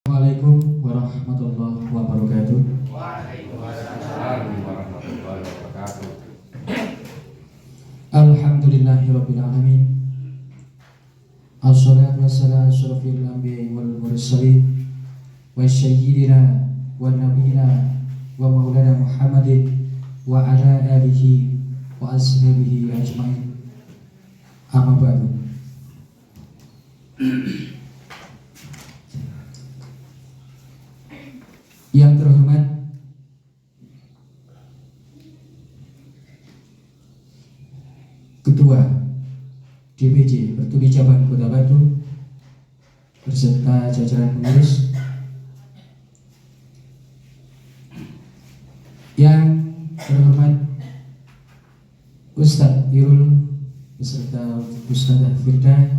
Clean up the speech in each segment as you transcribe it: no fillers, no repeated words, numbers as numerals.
Assalamualaikum warahmatullahi wabarakatuh. Waalaikumsalam warahmatullahi wabarakatuh. Alhamdulillahirabbil alamin. Assalatu wassalamu ala asyrofil anbiya'i wal mursalin wa sayyidina wa nabiyina wa maulana Muhammadin wa ala alihi wa ashabihi ajmain. Amma ba'du. Yang terhormat Ketua DPJ Pertuni Cabang Kota Batu beserta jajaran pengurus, yang terhormat Ustadz Irul beserta Ustadzah Firda,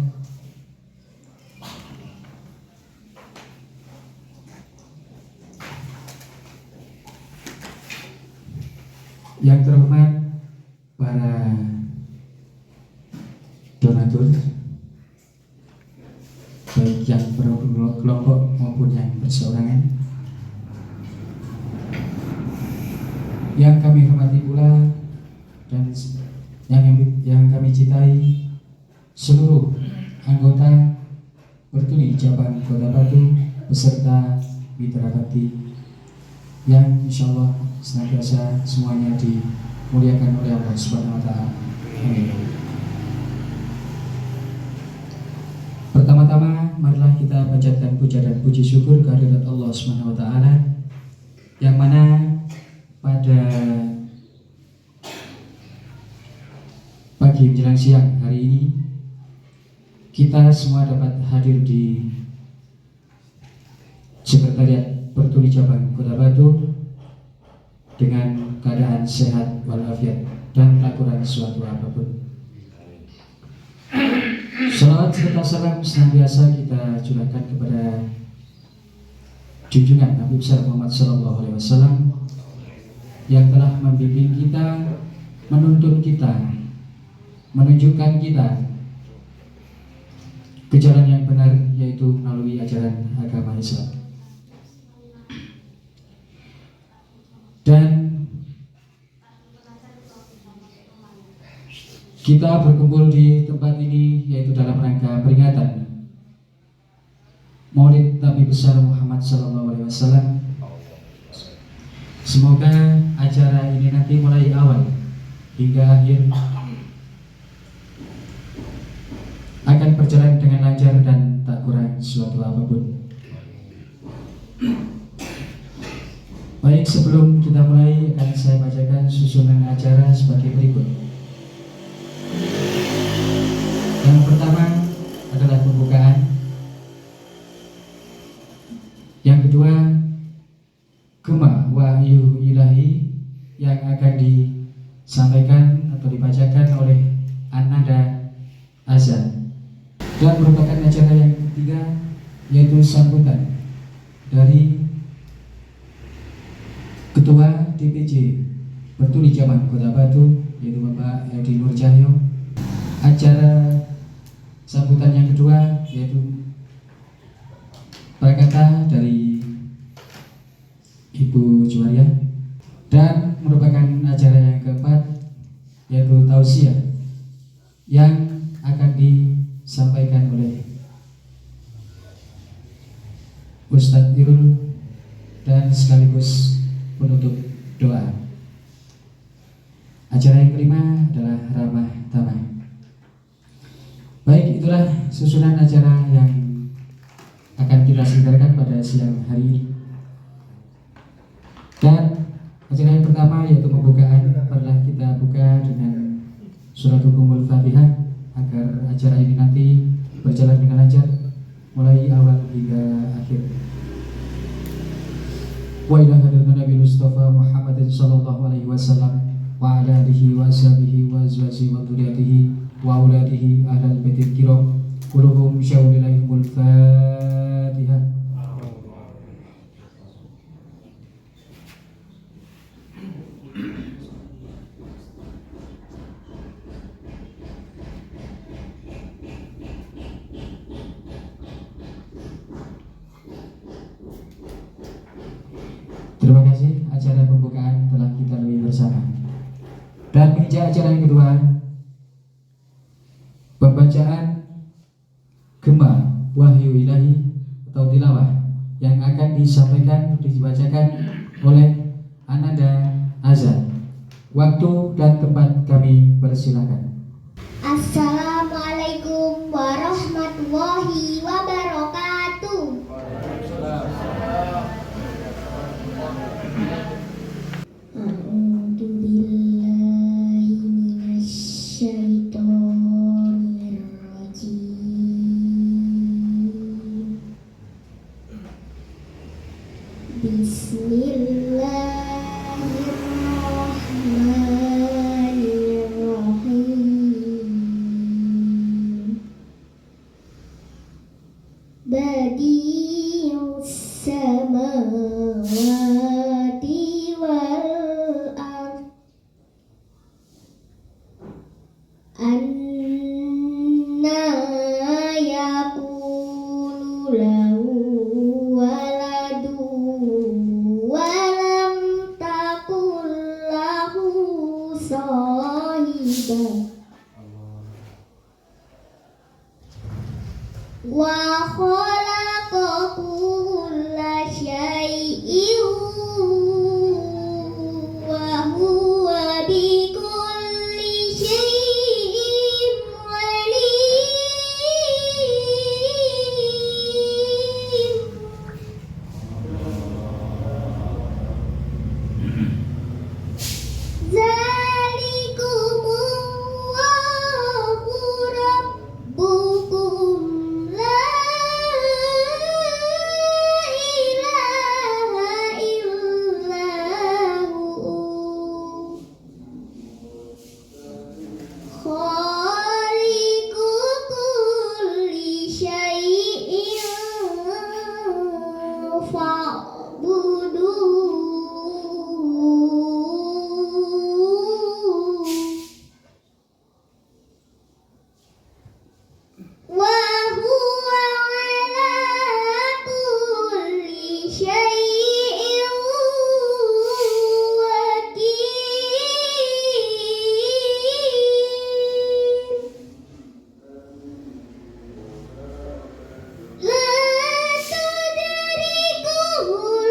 yang terhormat para donatur, baik yang berkelompok maupun yang berseorangan, yang kami hormati pula dan yang kami cintai seluruh anggota Pertuni Cabang Kota Batu beserta mitra bakti yang insyaallah senantiasa semuanya dimuliakan oleh Allah Subhanahu wa taala. Amin. Pertama-tama marilah kita panjatkan puja dan puji syukur kehadirat Allah Subhanahu wa taala, yang mana pada pagi menjelang siang hari ini kita semua dapat hadir di Sekretariat Pertuni Cabang Kota Batu dengan keadaan sehat walafiat dan tak kurang suatu apapun. Salawat serta salam senantiasa kita curahkan kepada junjungan Nabi besar Muhammad SAW yang telah membimbing kita, menuntun kita, menunjukkan kita ke jalan yang benar, yaitu melalui ajaran agama Islam. Dan kita berkumpul di tempat ini yaitu dalam rangka peringatan Maulid Nabi besar Muhammad SAW. Semoga acara ini nanti mulai awal hingga akhir akan berjalan dengan lancar dan tak kurang suatu apapun. Baik, sebelum kita mulai akan saya bacakan susunan acara sebagai berikut. Yang pertama adalah pembukaan. Yang kedua, Gema Wahyu Ilahi yang akan disampaikan atau dibacakan oleh Ananda Azan. Dan merupakan acara yang ketiga yaitu sambutan dari Ketua DPJ Pertuni Cabang Kota Batu yaitu Bapak Edi Nur Cahyo. Acara sambutan yang kedua yaitu prakata dari Ibu Juwaria, dan merupakan acara yang keempat yaitu tausiah yang akan disampaikan oleh Ustadz Irul dan sekaligus penutup doa. Acara yang kelima adalah ramah tamah. Baik, itulah susunan acara yang akan kita selenggarakan pada siang hari ini. Dan acara yang pertama yaitu pembukaan, marilah kita buka dengan surat hukumul Fatihah agar acara ini nanti berjalan dengan lancar mulai awal hingga akhir. Wa ila hadratin Nabi Mustafa Muhammadin sallallahu alaihi wasallam wa ala alihi wa ashabihi wa azwajihi wa dzurriyyatihi wa auladihi ahlal baitil kiram kulluhum syaulilaihimul Fatihah. Terima kasih, acara pembukaan telah kita lalui bersama. Dan menginjak acara yang kedua, pembacaan Gema Wahyu Ilahi atau tilawah yang akan disampaikan, dibacakan oleh Ananda Azan. Waktu dan tempat kami persilakan. Assalamualaikum warahmatullahi wabarakatuh. A'udzu billahi minasyaitonir rajim. Bismillahirrahmanirrahim. Badi'us samawati wal ard, anna yakulu lahu waladu walam takul lahu sahibah wa khalaqa kulla syai'in wa huwa bikulli syai'in alim. Zalikumullahu rabbukum la ilaha illahu khaliqu kulli syai'in fa'buduhu wa huwa ala kulli syai'in wakil. La tudrikuhul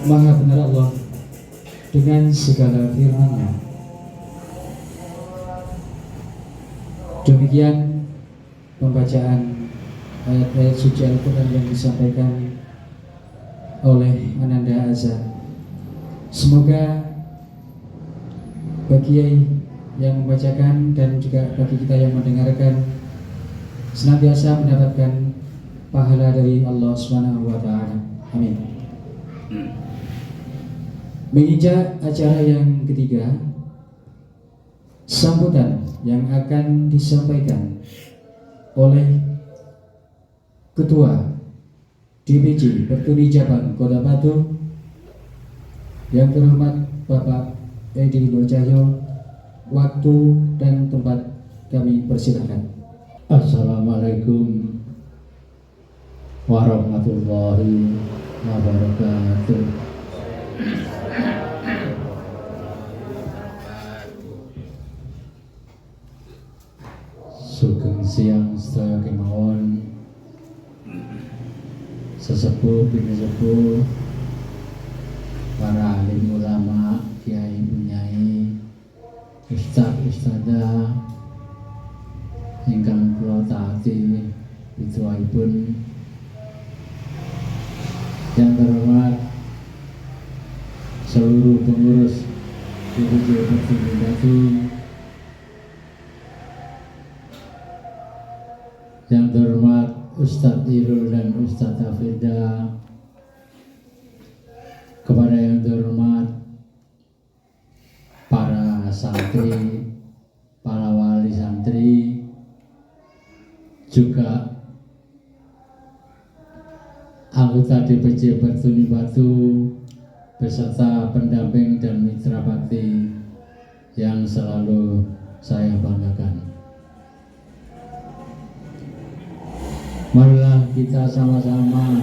Maha benar Allah dengan segala firman-Nya. Demikian pembacaan ayat-ayat suci Al-Quran yang disampaikan oleh Ananda Azhar. Semoga bagi yang membacakan dan juga bagi kita yang mendengarkan senantiasa mendapatkan pahala dari Allah Subhanahu wa taala. Amin. Menginjak acara yang ketiga, sambutan yang akan disampaikan oleh Ketua DPC Pertuni Cabang Kota Batu yang terhormat Bapak Edi Nurcahyo. Waktu dan tempat kami persilakan. Assalamualaikum warahmatullahi wabarakatuh. Sugeng siang sedaya kemawon sesepuh bini sepuh, para alim ulama, kiai bunyai, ustadz ustadzah ingkang kula taati pituahipun, yang terhormat seluruh pengurus DPC Pertuni Batu, yang terhormat Ustadz Irul dan Ustadz Hafida, kepada yang terhormat para santri, para wali santri, juga anggota DPC Pertuni Batu beserta pendamping dan mitra bakti yang selalu saya banggakan. Marilah kita sama-sama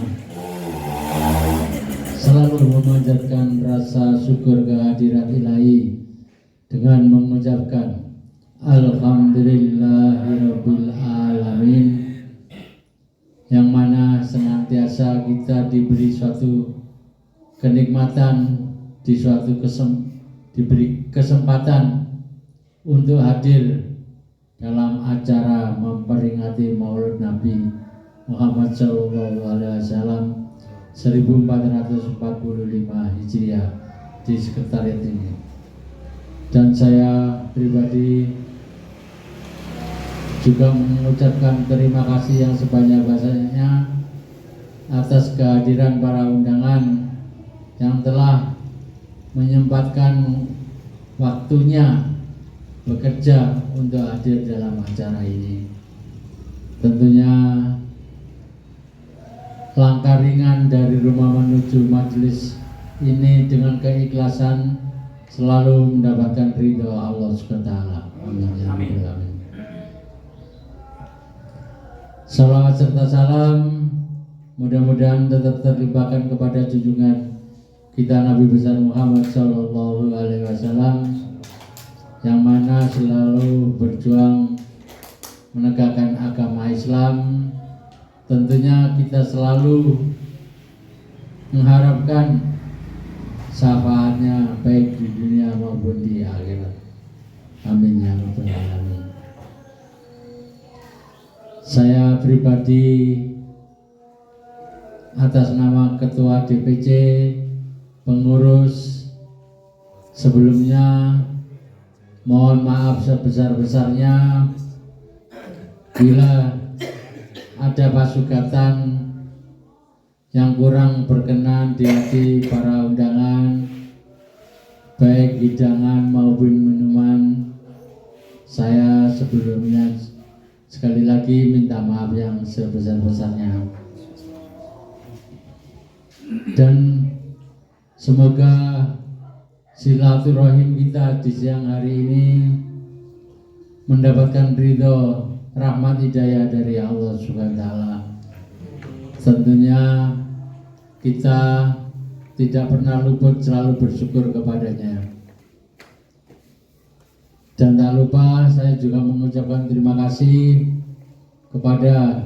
selalu memanjatkan rasa syukur kehadirat Ilahi dengan mengucapkan Alhamdulillahirabbil alamin, yang mana senantiasa kita diberi suatu kenikmatan, diberi kesempatan untuk hadir dalam acara memperingati Maulid Nabi Muhammad SAW 1445 Hijriah di sekretariat ini. Dan saya pribadi juga mengucapkan terima kasih yang sebanyak-banyaknya atas kehadiran para undangan yang telah menyempatkan waktunya bekerja untuk hadir dalam acara ini. Tentunya langkah ringan dari rumah menuju majelis ini dengan keikhlasan selalu mendapatkan ridho Allah SWT. Amin. Amin. Salawat serta salam mudah-mudahan tetap terlimpahkan kepada junjungan kita Nabi besar Muhammad Sallallahu Alaihi Wasallam, yang mana selalu berjuang menegakkan agama Islam. Tentunya kita selalu mengharapkan syafaatnya baik di dunia maupun di akhirat. Amin ya rabbal alamin. Saya pribadi atas nama Ketua DPC, pengurus sebelumnya, mohon maaf sebesar-besarnya bila ada pasugatan yang kurang berkenan di hati para undangan, baik hidangan maupun minuman. Saya sebelumnya sekali lagi minta maaf yang sebesar-besarnya, dan semoga silaturahim kita di siang hari ini mendapatkan ridho, rahmat, hidayah dari Allah SWT. Tentunya kita tidak pernah luput selalu bersyukur kepadanya. Dan tak lupa saya juga mengucapkan terima kasih kepada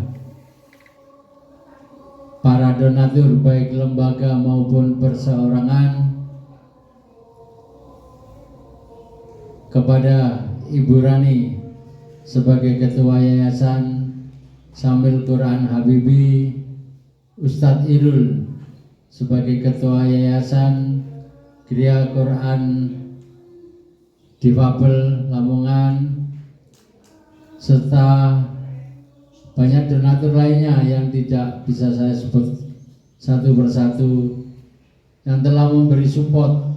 para donatur baik lembaga maupun perseorangan, kepada Ibu Rani sebagai Ketua Yayasan Syamil Quran Habibi, Ustadz Irul sebagai Ketua Yayasan Gria Quran Difabel Lamongan, serta banyak donatur lainnya yang tidak bisa saya sebut satu persatu, yang telah memberi support,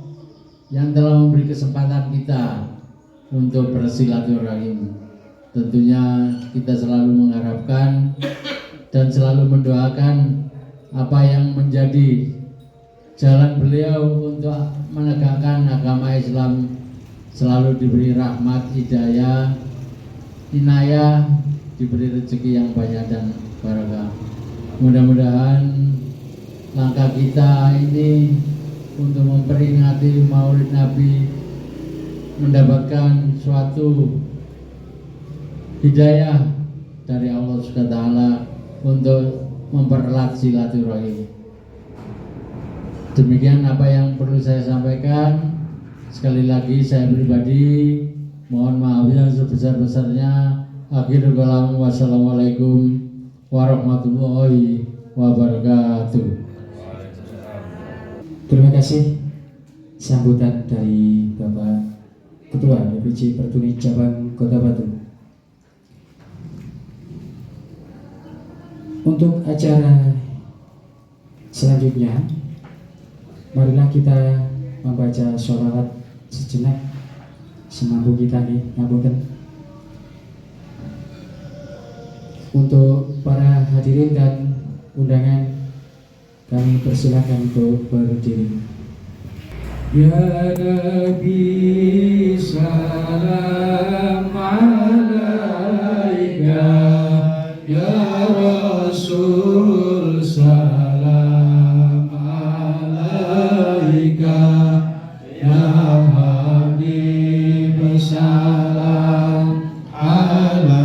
yang telah memberi kesempatan kita untuk bersilaturahim. Tentunya kita selalu mengharapkan dan selalu mendoakan apa yang menjadi jalan beliau untuk menegakkan agama Islam selalu diberi rahmat, hidayah, inayah, diberi rezeki yang banyak dan barakah. Mudah-mudahan langkah kita ini untuk memperingati Maulid Nabi mendapatkan suatu hidayah dari Allah SWT untuk mempererat silaturahim. Demikian apa yang perlu saya sampaikan. Sekali lagi saya pribadi mohon maaf yang sebesar-besarnya. Akhirul kalam, wassalamualaikum warahmatullahi wabarakatuh. Terima kasih sambutan dari Bapak Ketua DPC Pertuni Cabang Kota Batu. Untuk acara selanjutnya, marilah kita membaca sholawat sejenak semampu kita nih, ngapunten. Untuk para hadirin dan undangan, kami persilakan untuk berdiri. Ya Nabi salam alaika, ya Rasul salam alaika, ya Habib salam alaika,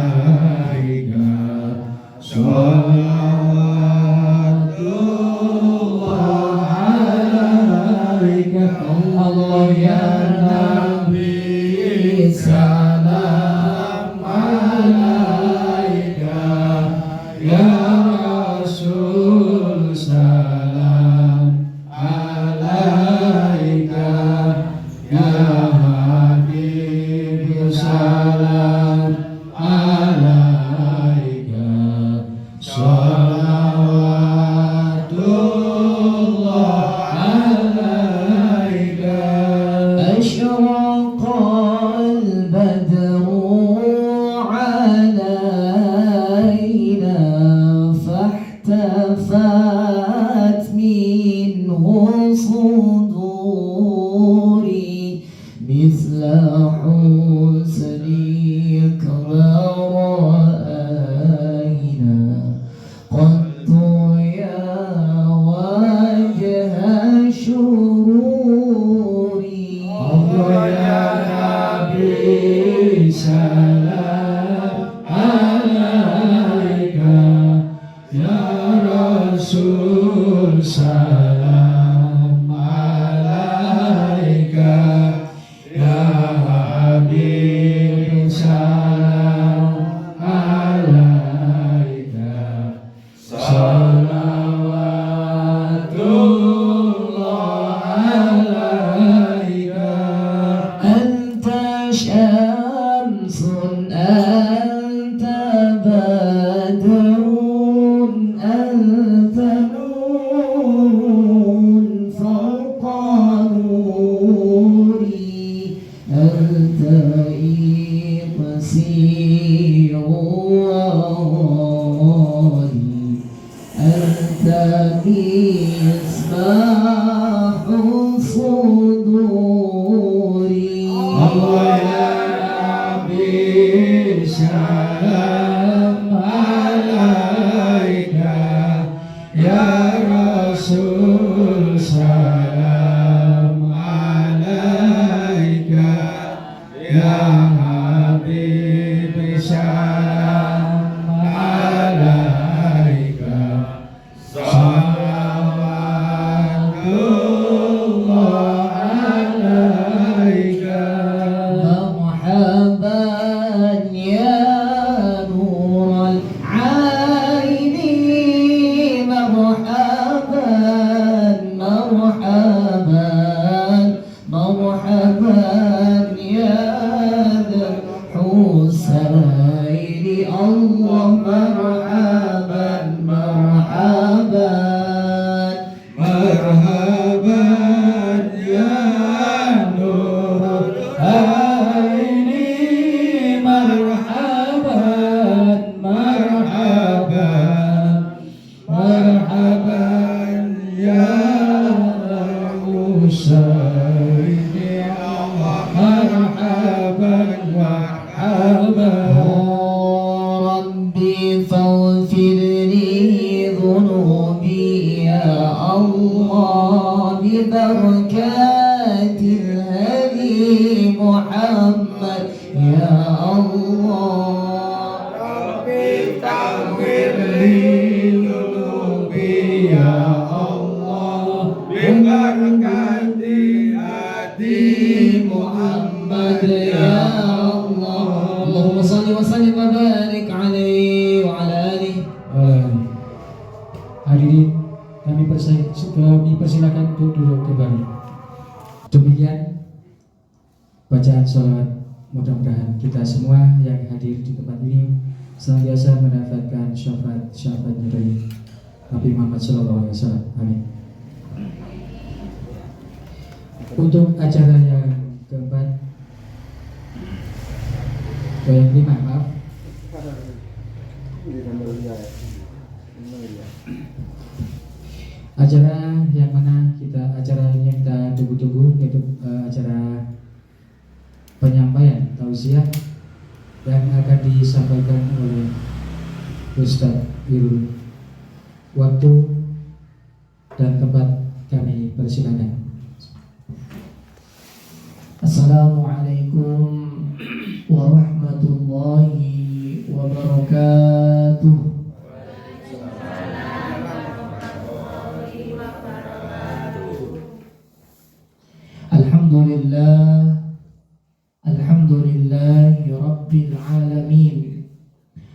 Allah ya Nabi salam alaika, ya Rasul salam alaika, ya Habib salam alaika, salawatullah أشرق البدر علينا فاحتفت منه صدوري مثل حسنك ما رأينا قط يا وجه شروري. Allah ya Nabi salam alaika, ya Rasul salam alaika, ya Habib salam alaika, salawatullah alaika. Anta syamsun, anta badrun, anta nurun fawqa nuri, anta iqsi wali, anta misbahu suduri. Allah ya Nabi salam alaika, ya Rasul salam alaika, ya Habib salam alaika. Allah marhaban marhaban marhaban ya Nurul Aini marhaban marhaban marhaban ya Husaini marhaban marhaban Rabbi faghfir li dhunubi ya Allah bi barakatil hadi Muhammad ya Allah Rabbi faghfir li dhunubi ya Allah bi barakatil hadi Muhammad ya Allah Allahumma salli wa sallim wa barik alaihi wa ala alihi Hadirin, kami persilakan untuk duduk kembali. Demikian bacaan sholawat. Mudah-mudahan kita semua yang hadir di tempat ini senantiasa mendapatkan syafaat-syafaatnya dari Nabi Muhammad SAW. Amin. Untuk acara yang keempat, yang kelima, maaf. Acara yang mana acara yang kita tunggu-tunggu yaitu acara penyampaian tausiah yang akan disampaikan oleh Ustadz Irul. Waktu dan tempat kami persilakan. Assalamualaikum warahmatullahi wabarakatuh. Alhamdulillahi Rabbil Alamin.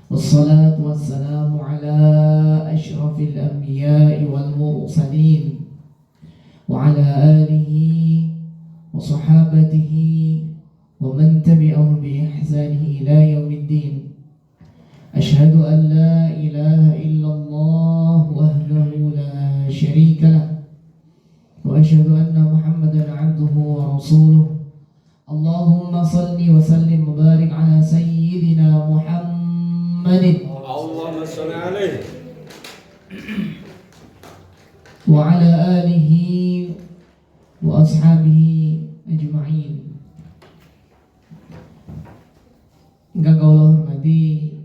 Wassalatu wassalamu ala ashrafil anbiya'i wal mursalin wa ala alihi wa sahabatihi wa man tabi'ahum bi ihsanihi ila yaumiddin. Ashhadu an la ilaha illallah wahdahu la syarika lah wa ashhadu anna Muhammadan 'abduhu wa rasuluh. Allahumma salli wa sallim wa barik ala sayyidina Muhammadin Allahumma sholli alaihi wa ala alihi wa ashabihi ajma'in. Engkang kula hormati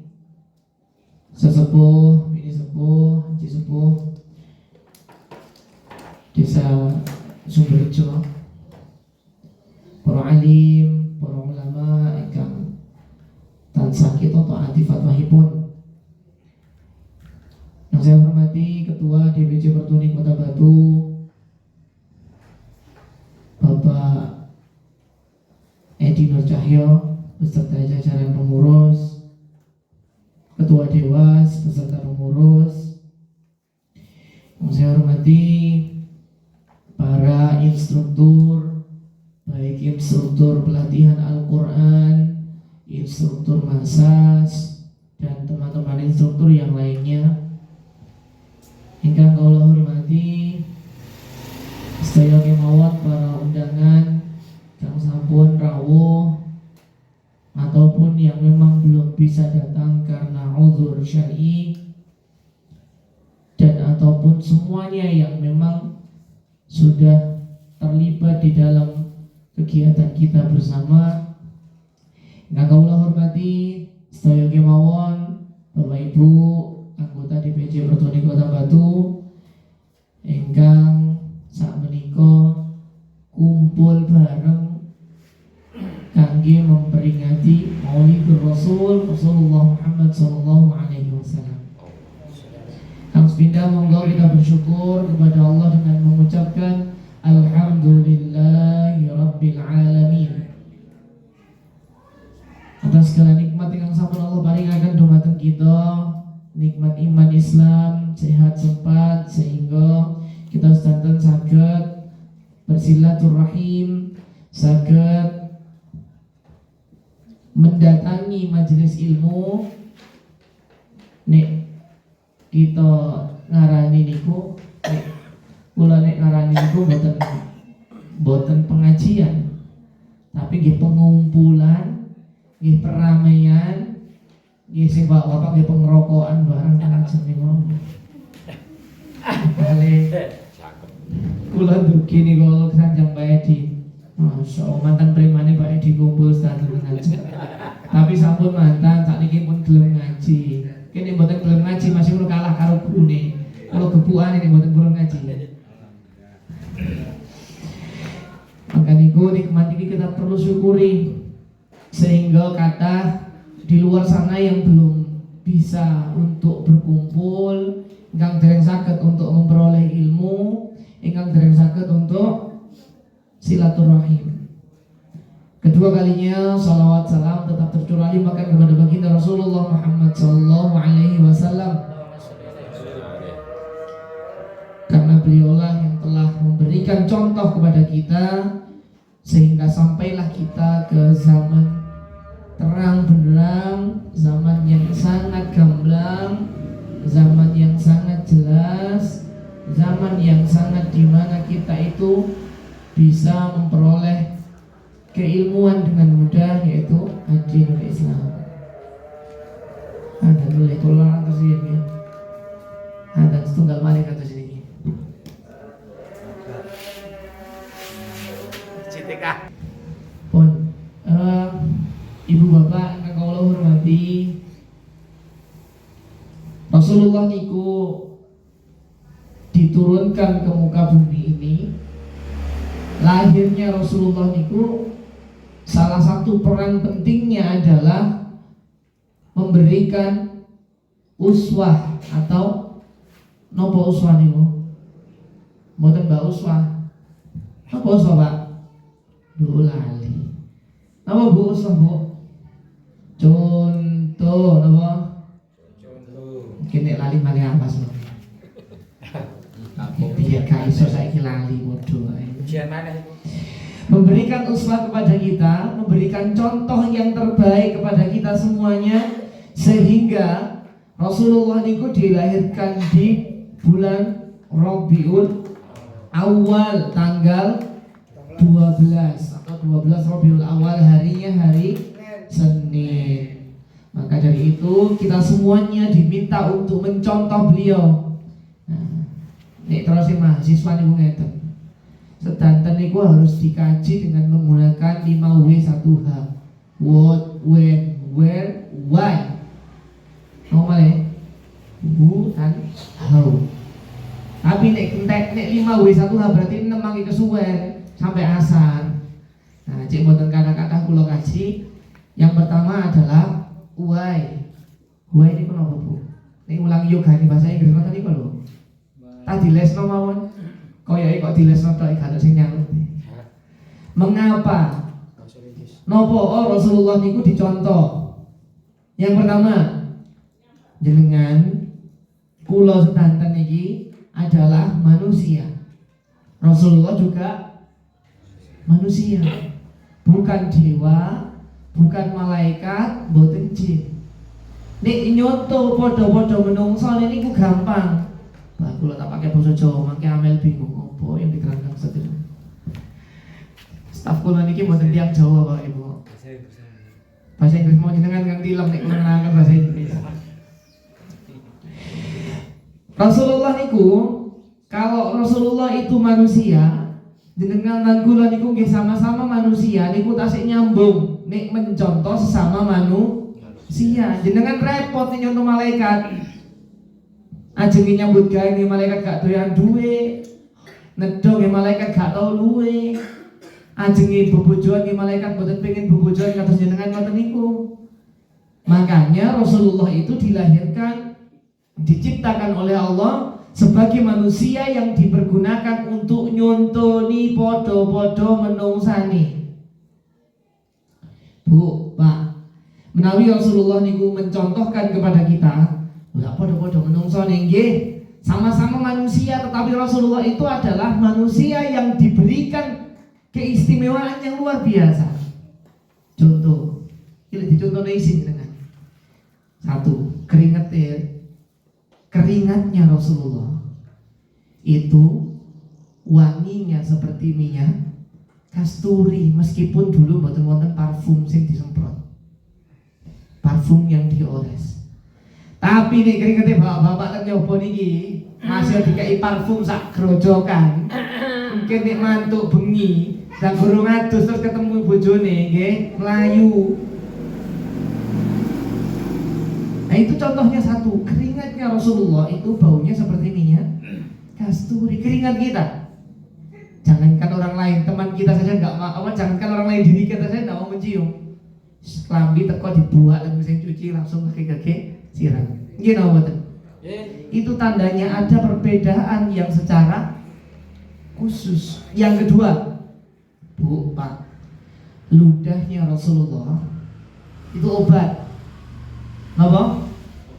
sesepuh, bini sepuh, haji sepuh Desa Sumberjo, para alim, para ulama ingkang tansah kita taati fatwahipun. Yang saya hormati Ketua DPC Pertuni Kota Batu, Bapak Edi Nur Cahyo beserta jajaran pengurus, Ketua Dewas beserta pengurus. Yang saya hormati para instruktur, baik instruktur pelatihan Al-Quran, instruktur massas, dan teman-teman instruktur yang lainnya. Ingkang kula hormati sedaya kemawon para undangan kang sampun rawuh ataupun yang memang belum bisa datang karena uzur syar'i, dan ataupun semuanya yang memang sudah terlibat di dalam kegiatan kita bersama. Ingkang kula hormati sedaya kemawon Bapak Ibu anggota DPC Pertuni Kota Batu ingkang sakmenika kumpul bareng kangge memperingati Maulidur Rasul Rasulullah Muhammad sallallahu alaihi wasallam. Kang sepindah monggo kita bersyukur kepada Allah dengan mengucapkan Alhamdulillahi Rabbil Alamin atas segala nikmat yang sampun Allah paringaken dumateng kita, nikmat iman Islam, sehat sempat sehingga kita sedanten saged bersilaturahim, saged mendatangi majelis ilmu nek kita ngarani niku, nek kula nek ngarani niku boten pengajian, tapi nggih pengumpulan, nggih peramaian, nggih sing bapak nggih pengerokokan bareng ajeng niku. Balik kula dugi niku Kanjeng Pak Edi. Masya mantan premane Pak Edi kumpul status ngaji. Tapi sampun mantan sakniki pun gelem ngaji. Kene mboten gelem ngaji masih udah kalah karo gurune. Kalau gebukan ini mboten gelem ngaji. Maka niku nikmat iki kita perlu syukuri, sehingga kata di luar sana yang belum bisa untuk berkumpul, ingkang dereng saged untuk memperoleh ilmu, ingkang dereng saged untuk silaturahim. Kedua kalinya salawat salam tetap tercurah limpahkan kepada baginda Rasulullah Muhammad sallallahu alaihi wasallam, karena beliaulah yang telah memberikan contoh kepada kita sehingga sampailah kita ke zaman terang benderang, zaman yang sangat gamblang, zaman yang sangat jelas, zaman yang sangat dimana kita itu bisa memperoleh keilmuan dengan mudah, yaitu dinul Islam. Ada boleh tolong atas ini. Ada setunggal balik atas ini. Citika. Pun, ibu bapak yang kau hormati, Rasulullah niku diturunkan ke muka bumi ini. Lahirnya Rasulullah niku salah satu peran pentingnya adalah memberikan uswah atau nopo uswah niku. Mboten mbak uswah. Apa uswah Pak? Bu lali. Napa bu uswah Bu? Contoh napa? Contoh. Kene lali mali apa sih? Biar gak iso saiki lali modho ae. Ujian mana itu? Memberikan uswah kepada kita, memberikan contoh yang terbaik kepada kita semuanya, sehingga Rasulullah niku dilahirkan di bulan Rabiul Awal tanggal 12 atau 12 Rabiul Awal, harinya hari Senin. Maka dari itu kita semuanya diminta untuk mencontoh beliau. Nah, nek terus mahasiswa niku ngeten. Sedanten niku harus dikaji dengan menggunakan 5W1H. What, when, where, why. Normal ya? Who and how. Tapi nek 5W1H berarti nemang kesuwen sampai asar. Nah, cek mboten kata-kata kula kaji. Yang pertama adalah why. Why ini kenapa Bu? Nek ulang yoga ini bahasa Inggris ngoten niku lho. Tadi lesno mawon. Kaya kok dilesno tok gak sing nyaut. Mengapa? Nopo Rasulullah niku dicontoh. Yang pertama, jenengan kula sedanten iki adalah manusia. Rasulullah juga manusia. Bukan dewa, bukan malaikat, mboten jin. Nek nyoto padha-padha menungso niku gampang. Bah, kula tak pakai bahasa Jawa, mangke amel bingung apa yang diterangkan seperti itu. Staf kula niki mboten tiyang Jawa Pak Ibu. Bahasa Inggris mau jenengan kang tilem nek kula nerangkan bahasa Inggris. Rasulullah niku, kalau Rasulullah itu manusia, jenengan lan kula niku nggih sama-sama manusia, niku tasik nyambung nek mencontoh sesama manusia. Jenengan repot nek nyontoh malaikat. Ajeng nyambut gawe nggih malaikat gak doyan duwe. Nedong nggih malaikat gak tau luwe. Ajeng bebojoan nggih malaikat mboten pengin bebojoan kados jenengan ngoten niku. Makanya Rasulullah itu dilahirkan, diciptakan oleh Allah sebagai manusia yang dipergunakan untuk nyontoni podo-podo menungsani. Bu, Pak, menawi Rasulullah niku mencontohkan kepada kita, ulah podo-podo menungso nggih, sama-sama manusia, tetapi Rasulullah itu adalah manusia yang diberikan keistimewaan yang luar biasa. Contoh, ini dicontohnya isin dengan Satu, keringatnya Rasulullah itu wanginya seperti minyak kasturi, meskipun dulu mboten-wonten parfum sing disemprot, parfum yang diores. Tapi nih keringetnya bapak-bapak kan nyoba niki masih dikai parfum sak grojokan. Mungkin nek mantuk bengi dan gurung adus terus ketemu bojone nggih mlayu. Nah itu contohnya satu, keringatnya Rasulullah itu baunya seperti minyak kasturi. Keringat kita, jangankan orang lain, teman kita saja nggak mau, jangankan orang lain, diri kita saja nggak mau mencium. Kelambi teko dibuat dan mesin cuci langsung kaki siram. Gitu betul. Itu tandanya ada perbedaan yang secara khusus. Yang kedua, Bu, Pak, ludahnya Rasulullah itu obat. Apa?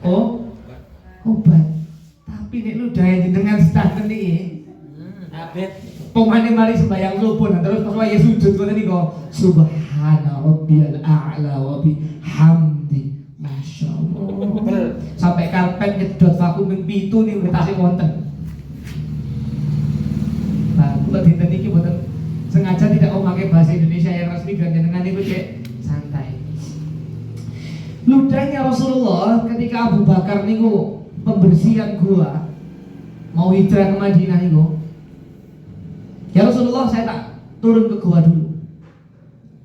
Oh, obat. Tapi nek ludahnya dengan standar nih, Abet. pemane mari sembahyang subuh, nah terus pas wae sujud ngoten niku, subhana rabbiyal a'la wa bihamdi. Masyaallah. Sampai karpet nyedot vakum ping 7 niku tasih wonten. Nah, kula dinten iki mboten sengaja tidak memakai bahasa Indonesia yang resmi dan dengan niku cek santai. Ludahnya Rasulullah ketika Abu Bakar niku pembersihan gua mau hijrah ke Madinah niku. Ya Rasulullah, saya tak turun ke gua dulu.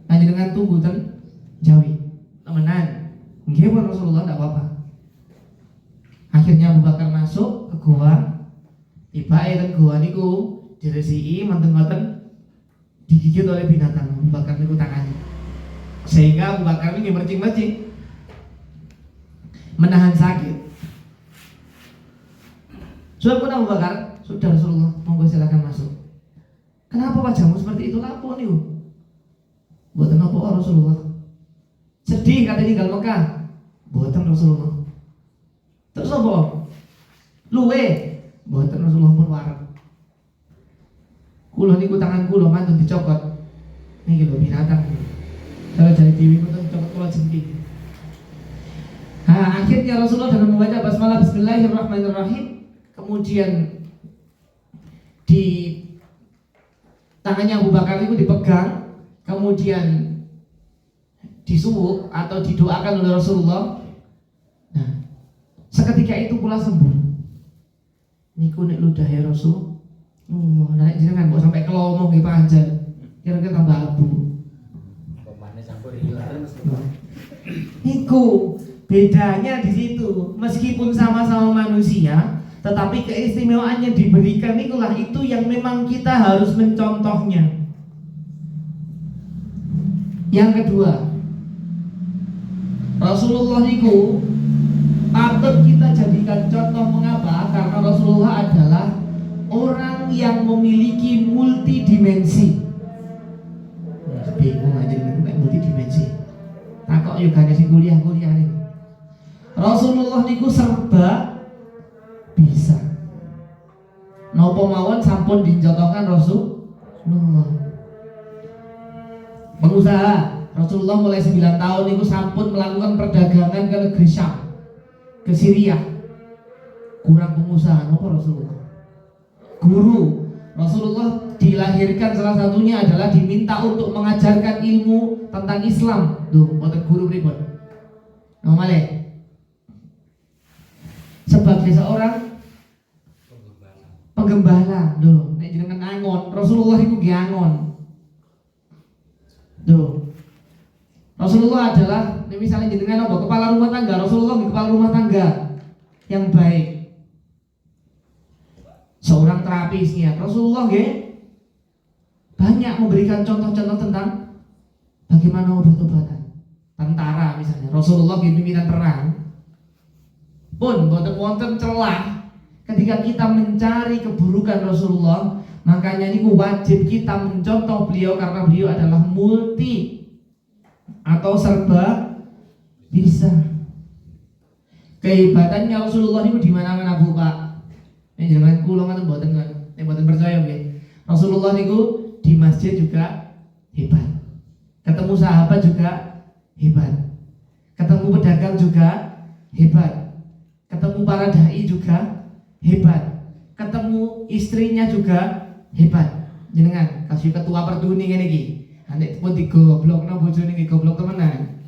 Hanya dengan tunggu ten Jawi. Temenan. Nggih pun Rasulullah enggak apa-apa. Akhirnya Abu Bakar masuk ke gua. Tiba-tiba ten gua niku diresiki manten-manten digigit oleh binatang. Abu Bakar niku tangannya. Sehingga Abu Bakar ini mercing-mercing menahan sakit. Sudah pun Abu Bakar, sudah Rasulullah, monggo silakan masuk. Kenapa wajahmu seperti itu? Lapo nih? Buatan apa Rasulullah? Sedih kata tinggal Mekah. Buatan Rasulullah. Terus apa? Luwe. Buatan Rasulullah pun warem. Kulo niku tangan kulo mantun dicokot. Niki lho binatang. Kalau jadi dewi mantun dicokot kulo jengking. Nah, akhirnya Rasulullah dengan membaca basmalah Bismillahirrahmanirrahim, kemudian di tangannya Abu Bakar itu dipegang, kemudian disuwuk atau didoakan oleh Rasulullah. Nah, seketika itu pula sembuh. Niku nek ludahe Rasul, nek jenengan kok sampai kelomo nggih panjen, kira-kira tambah abu. Pemane campur hilang. Niku bedanya di situ, meskipun sama-sama manusia, tetapi keistimewaan yang diberikan itulah itu yang memang kita harus mencontohnya. Yang kedua, Rasulullah niku patut kita jadikan contoh. Mengapa? Karena Rasulullah adalah orang yang memiliki multidimensi. Bingung aja dengan multidimensi. Takok yuk gane sing kuliah nih. Rasulullah niku serba bisa. Napa mawon sampun dicontohkan Rasulullah. Pengusaha Rasulullah mulai 9 tahun niku sampun melakukan perdagangan ke negeri Syam, ke Syria. Kurang pengusaha napa Rasulullah. Guru Rasulullah dilahirkan salah satunya adalah diminta untuk mengajarkan ilmu tentang Islam. Tuh, mboten guru pripun? Nomale sebagai seorang penggembala. Loh, nek jenengan angon, Rasulullah itu nggih angon. Loh. Rasulullah adalah misalnya jenengan apa? Kepala rumah tangga, Rasulullah nggih kepala rumah tangga yang baik. Seorang terapisnya, Rasulullah nggih banyak memberikan contoh-contoh tentang bagaimana obat-obatan. Tentara misalnya, Rasulullah nggih pimpinan perang. Pun boten wonten celah ketika kita mencari keburukan Rasulullah, makanya ini wajib kita mencontoh beliau karena beliau adalah multi atau serba bisa. Kehebatannya Rasulullah itu di mana-mana Bu Pak. Ini jangan kula ngoten mboten kan. Nek mboten percaya nggih. Rasulullah niku di masjid juga hebat. Ketemu sahabat juga hebat. Ketemu pedagang juga hebat. Ketemu para dai juga hebat. Ketemu istrinya juga hebat. Jenengan kasih ketua Perduni ngene iki. Nek pun digoblokno bojone nggih goblok temenan.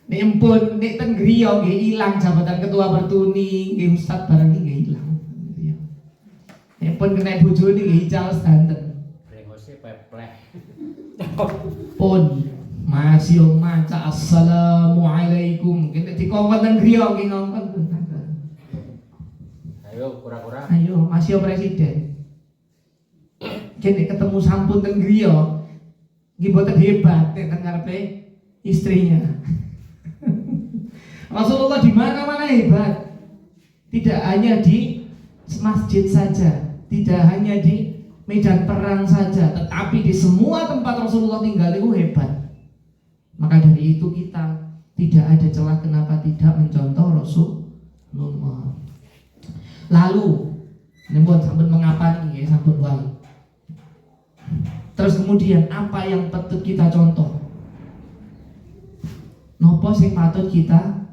Nek pun nek teng griya nggih ilang jabatan ketua Perduni, nggih ustaz barang nggih ilang. Nek pun kena bojone nggih ical sedanten. Brengose pepleh. Pun masih maca assalamualaikum. Kene dikongkon teng griya nggih ngongkon. Ayo kura-kura. Ayo masih presiden. Kene ketemu sampun teng griya nggih boten hebat nek teng ngarepe istrinya. Rasulullah di mana-mana hebat. Tidak hanya di masjid saja, tidak hanya di medan perang saja, tetapi di semua tempat Rasulullah tinggal itu hebat. Maka dari itu kita tidak ada celah kenapa tidak mencontoh Rasulullah. Lalu, nembon sampun mengapa nih, sampun wae. Terus kemudian apa yang patut kita contoh? Nopo sing patut kita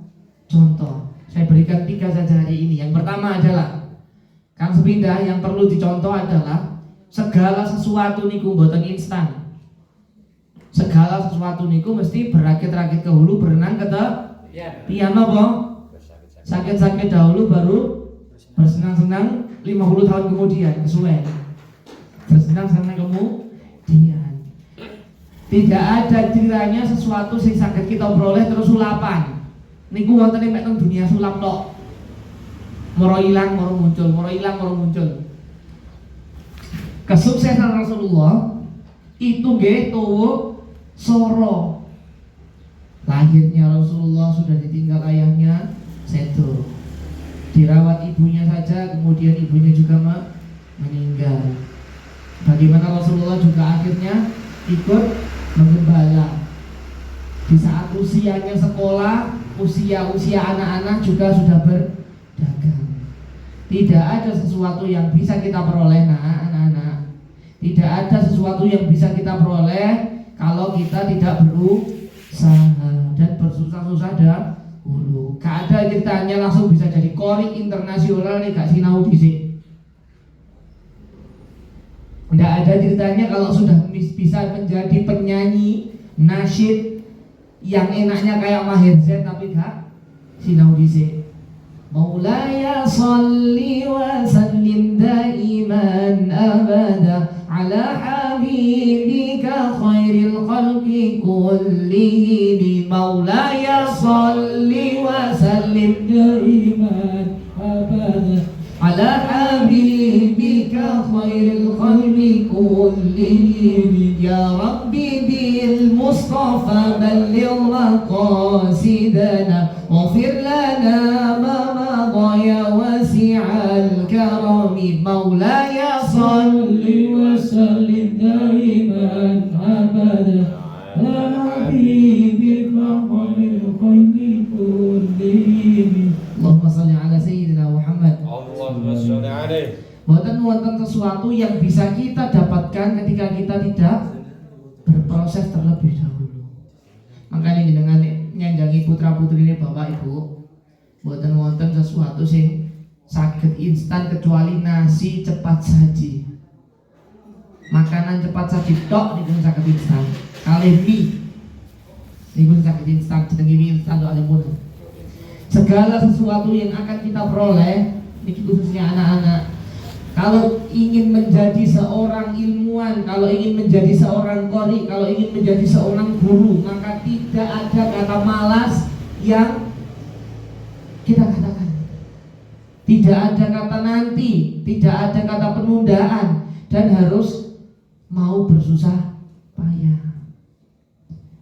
contoh? Saya berikan 3 saja hari ini. Yang pertama adalah Kang Sepindah, yang perlu dicontoh adalah segala sesuatu niku mboten instan. Segala sesuatu niku mesti berakit-rakit ke hulu, berenang ke tepian apa? Sakit-sakit dahulu baru bersenang-senang 50 tahun kemudian kesuwen. Bersenang-senang kemudian. Tidak ada ceritanya sesuatu sing sakit kita peroleh terus sulapan. Niku wonten ing teng dunia sulap tok. Moro ilang moro muncul, moro ilang moro muncul. Kesuksesan Rasulullah itu nggih tuwuh soro. Lahirnya Rasulullah sudah ditinggal ayahnya sedo. Dirawat ibunya saja, kemudian ibunya juga meninggal. Bagaimana Rasulullah juga akhirnya ikut menggembala. Di saat usianya sekolah, usia anak-anak juga sudah berdagang. Tidak ada sesuatu yang bisa kita peroleh, anak-anak. Tidak ada sesuatu yang bisa kita peroleh kalau kita tidak berusaha dan bersusah-susah dahulu. Gak ada ceritanya langsung bisa jadi kori internasional nih, gak sinau dhisik. Tidak ada ceritanya kalau sudah bisa menjadi penyanyi nasyid yang enaknya kayak Maher Zain tapi gak sinau dhisik. Maulaya sholli wa sallim daiman abada ala habibika khairil khalqi kullihim. Maulaya sholli wa sallim daiman abada ala habibika khairil khalqi kullihim. Ya Rabbi bil Mustafa balligh maqasidana waghfir lana ma madaya wasi'al karami. Maulaya salli wa sallim daiman abada ala habibika khairil khalqi kullihim. Allahumma salli ala sayyidina Muhammad. Allahumma sholli alaihi. Wonten sesuatu yang bisa kita dapatkan ketika kita tidak berproses terlebih dahulu. Makanya dengan nyanjangi putra putri ini Bapak Ibu, wonten sesuatu sing saged instan kecuali nasi cepat saji. Makanan cepat saji tok niku saged instan. Kalih mie niku saged instan, jenenge mie instan tok alimun. Segala sesuatu yang akan kita peroleh niki khususnya anak-anak, kalau ingin menjadi seorang ilmuwan, kalau ingin menjadi seorang qori, kalau ingin menjadi seorang guru, maka tidak ada kata malas yang kita katakan. Tidak ada kata nanti, tidak ada kata penundaan, dan harus mau bersusah payah.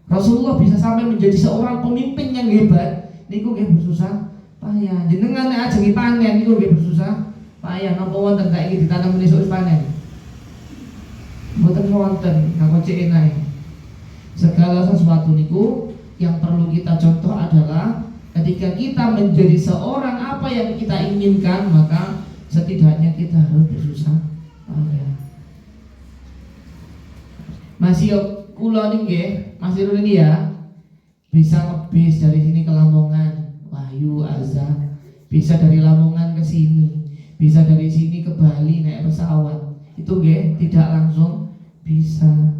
Rasulullah bisa sampai menjadi seorang pemimpin yang hebat niku nggih bersusah payah. Jenengan nek ajeng panen niku nggih bersusah payah. Napa wonten saiki ditanam besok panen? Mboten wonten, kanggo cek enak. Segala sesuatu niku yang perlu kita contoh adalah ketika kita menjadi seorang apa yang kita inginkan, maka setidaknya kita harus bersusah payah. Masih kula nggih, masih Rulia bisa ngebis dari sini ke Lamongan, Wahyu, Azza, bisa dari Lamongan ke sini, bisa dari sini ke Bali naik pesawat. Itu nggih tidak langsung bisa.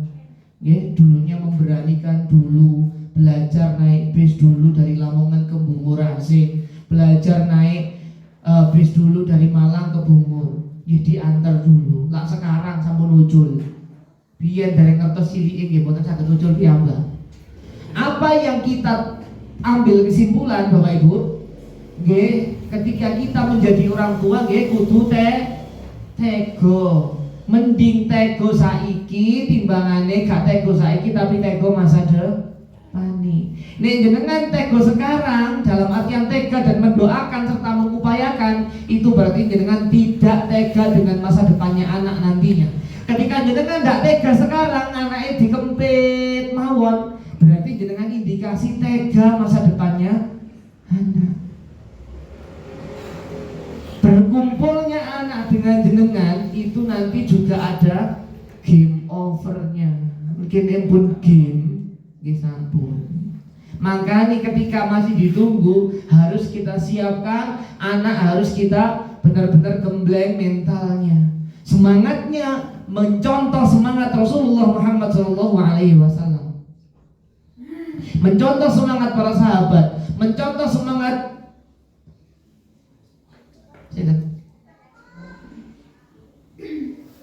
Nggih, dulunya memberanikan dulu, belajar naik bis dulu dari Lamongan ke Bungurasi, belajar naik bis dulu dari Malang ke Bungur. Nggih diantar dulu. Lah sekarang sampun ucul. Biyen dari ngertos cilike nggih mboten saged ucul piyambak. Apa yang kita ambil kesimpulan Bapak Ibu? Nggih, ketika kita menjadi orang tua nggih kudu tego. Mending tego saiki timbangane gak tego saiki tapi tego masa depani. Nek jenengan tego sekarang dalam artian tega dan mendoakan serta mengupayakan, itu berarti jenengan tidak tega dengan masa depannya anak nantinya. Ketika jenengan tidak tega sekarang, anaknya dikempit mawon, berarti jenengan indikasi tega masa depannya anak. Berkumpulnya anak dengan jenengan itu nanti juga ada game overnya. Mungkin empun game nggih sampun. Makanya ketika masih ditunggu harus kita siapkan anak, harus kita benar-benar gembleng mentalnya. Semangatnya mencontoh semangat Rasulullah Muhammad SAW. Mencontoh semangat para sahabat, mencontoh semangat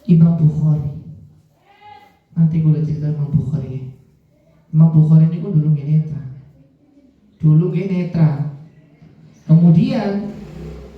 Imam Bukhari. Nanti gue cerita Imam Bukhari. Imam Bukhari ini dulu netra. Kemudian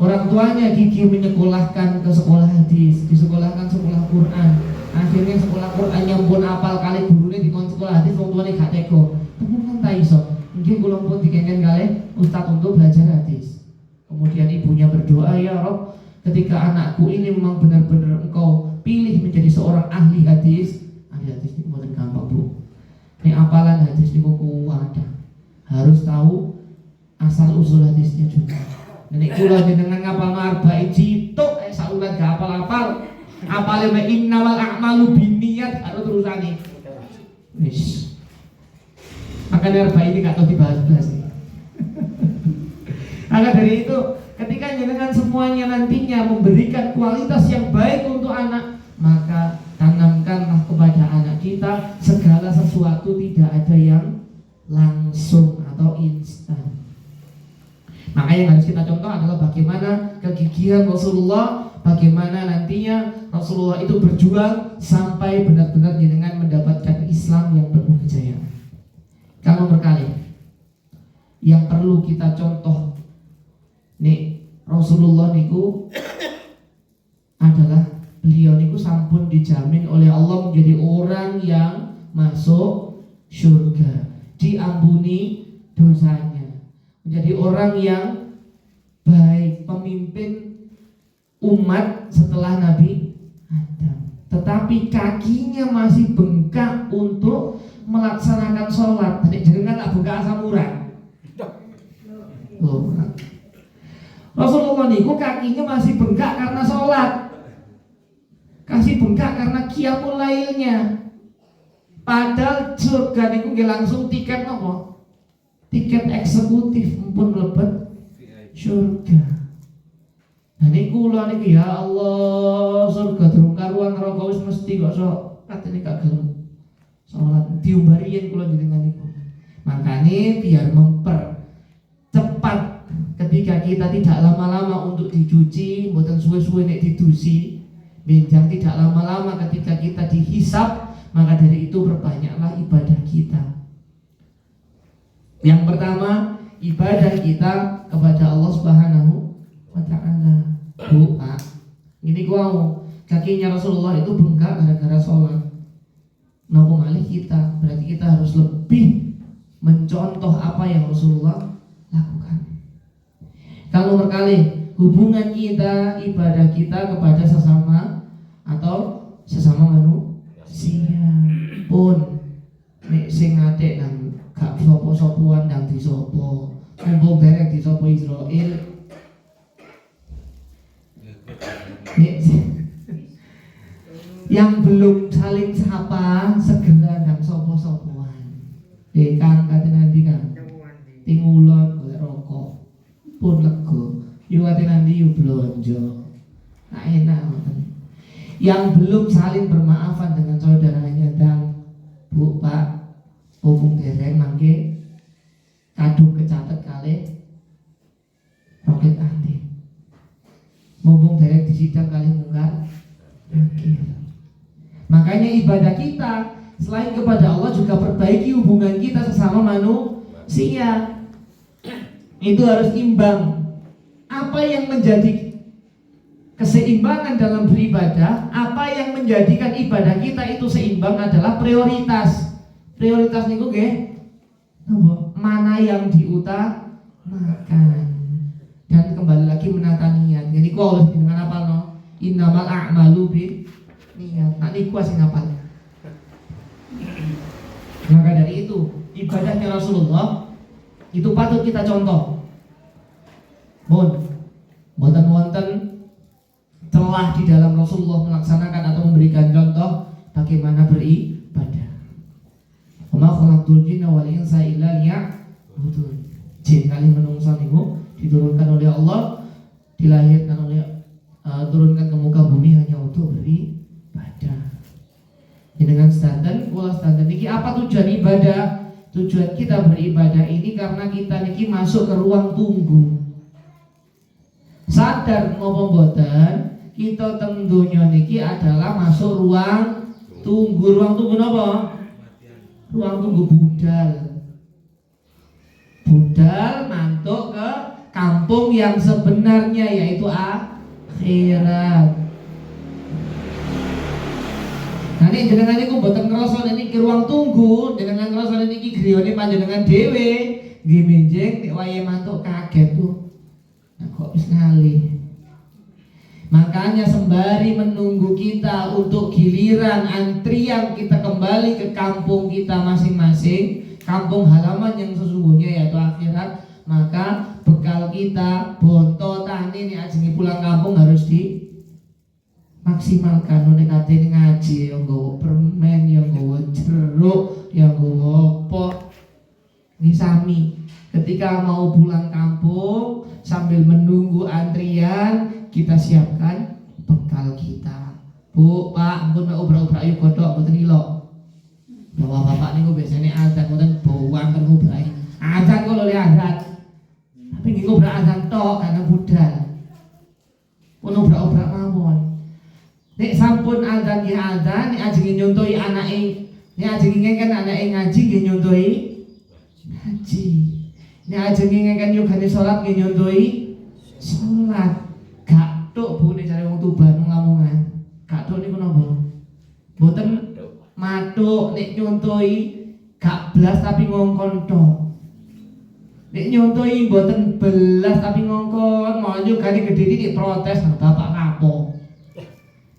orang tuanya gigih menyekolahkan ke sekolah hadis, disekolahkan sekolah Quran. Akhirnya sekolah Quran yang pun apal kali gurunya di sekolah hadis, orang tuanya gak teko. Temen tak iso. Mungkin kula pun dikengken kali ustaz untuk belajar hadis. Kemudian ibunya berdoa, ya Rob, ketika anakku ini memang benar-benar engkau pilih menjadi seorang ahli hadis ini bukan gampang Bu. Ini apalan hadis ini kuat, harus tahu asal usul hadisnya juga. Nenek kula jenengan ngapal arba'in cituk saulan gak apal-apal. Apale wa innamal a'malu binniyat harus terusane. Wis. Makanya arba'in ini gak tahu dibahas-bahas. Maka dari itu, ketika jenengan semuanya nantinya memberikan kualitas yang baik untuk anak, maka tanamkanlah kepada anak kita segala sesuatu tidak ada yang langsung atau instan. Maka yang harus kita contoh adalah bagaimana kegigihan Rasulullah, bagaimana nantinya Rasulullah itu berjuang sampai benar-benar jenengan mendapatkan Islam yang penuh kejayaan. Kalau berkali, yang perlu kita contoh nih Rasulullah niku adalah beliau niku sampun dijamin oleh Allah menjadi orang yang masuk surga, diampuni dosanya, menjadi orang yang baik, pemimpin umat setelah Nabi Adam. Tetapi kakinya masih bengkak untuk melaksanakan sholat. Jadi jangan tak bengkak asam urat. Rasulullah niku kakinya masih bengkak karena sholat, kasih bengkak karena qiyamul lailnya. Padahal surga niku nggih langsung tiket apa? Tiket eksekutif mumpun mlebet surga. Nah niku kula niki ya Allah, surga durung karuan neraka wis mesti kok sok katene gak gelem sholat diumbariyen kula jenengan niku. Makane biar mempercepat ketika kita tidak lama-lama untuk dicuci, mboten suwe-suwe nek didusi, benjang tidak lama-lama ketika kita dihisab, maka dari itu perbanyaklah ibadah kita. Yang pertama, ibadah kita kepada Allah Subhanahu wa ta'ala. Doa. Ini gua kakinya Rasulullah itu bengkak gara-gara sholat. Nopo malih kita, berarti kita harus lebih mencontoh apa yang Rasulullah lakukan. Kalau berkali hubungan kita, ibadah kita kepada sesama atau sesama manusia pun nek sing ngatek nang gak sapa-sapuan nang disopo, mumpung derek disopo Israil. Nek yang belum saling sapa segera nang sapa-sapuan. Kang kate nanti Kang. tingulon golek rokok pun lego. Yu ate nanti yu blonjo. Nah, enak ngoten. Yang belum saling bermaafan dengan saudaranya dan Bu Pak hubung dereng mangke kadung kecatet kali roket ati. Mumpung dereng disidang kali mungkar nakir. Makanya ibadah kita selain kepada Allah juga perbaiki hubungan kita sesama manusia. Itu harus imbang. Apa yang menjadi keseimbangan dalam beribadah, apa yang menjadikan ibadah kita itu seimbang adalah prioritas. Prioritas niku nggih mana yang diutamakan. Dan kembali lagi menata niat. Jadi ku harus dengan apa no? Innamal a'malu niat. Nah niku sing hafal. Maka dari itu ibadahnya Rasulullah itu patut kita contoh. Boten wonten telah di dalam Rasulullah melaksanakan atau memberikan contoh bagaimana beribadah. Wa ma khalaqtul jinna wal insa illa liya'budun. Jin kali menungso niku diturunkan oleh Allah, dilahirkan oleh turunkan ke muka bumi hanya untuk beribadah. Dengan standar, standar niki apa tujuan ibadah? Tujuan kita beribadah ini karena kita niki masuk ke ruang tunggu. Sadar ngopo mboten? Kita teng donya niki adalah masuk ruang tunggu. Ruang tunggu napa? Ruang tunggu budal. Budal mantuk ke kampung yang sebenarnya yaitu akhirat. Nah ini jenengan niku mboten ngrasa niki ruang tunggu, jenengan ngrasa niki griyane panjenengan dhewe, nggih menjing nek wayahe mantuk kaget tuh. Nah kok wis ngalih. Makanya sembari menunggu kita untuk giliran antrian kita kembali ke kampung kita masing-masing, kampung halaman yang sesungguhnya yaitu akhirat, maka bekal kita bontotan ini ajeng pulang kampung harus dimaksimalkan. Nek katene ngaji yang nggawa permen, yang nggawa jeruk, yang nggawa apa. Ini sami. Ketika mau pulang kampung sambil menunggu antrian, kita siapkan bekal kita. Bu, Pak, ampun Pak obrak-obrak ayo godhok mboten ilok. Bawa bapak niku biasane azan mboten bawang ten obrak. Azan kok oleh azan. Tapi nggih obrak azan tok karena budal. Pun obrak-obrak mawon. Nek sampun azan nggih azan, nek ajeng nyontohi anake, nek ajeng ngengken anake ngaji nggih nyontohi ngaji. Nek ajeng ngengken yogane salat nggih nyontohi salat. Gak tok Bu nek jare wong Tuban Lamongan. Gak tok niku napa? Mboten matuk nek nyontohi gak blas tapi ngongkon tok. Nek nyontohi mboten belas tapi ngongkon, mau yogane gedhe titik protes nang bapak lapo.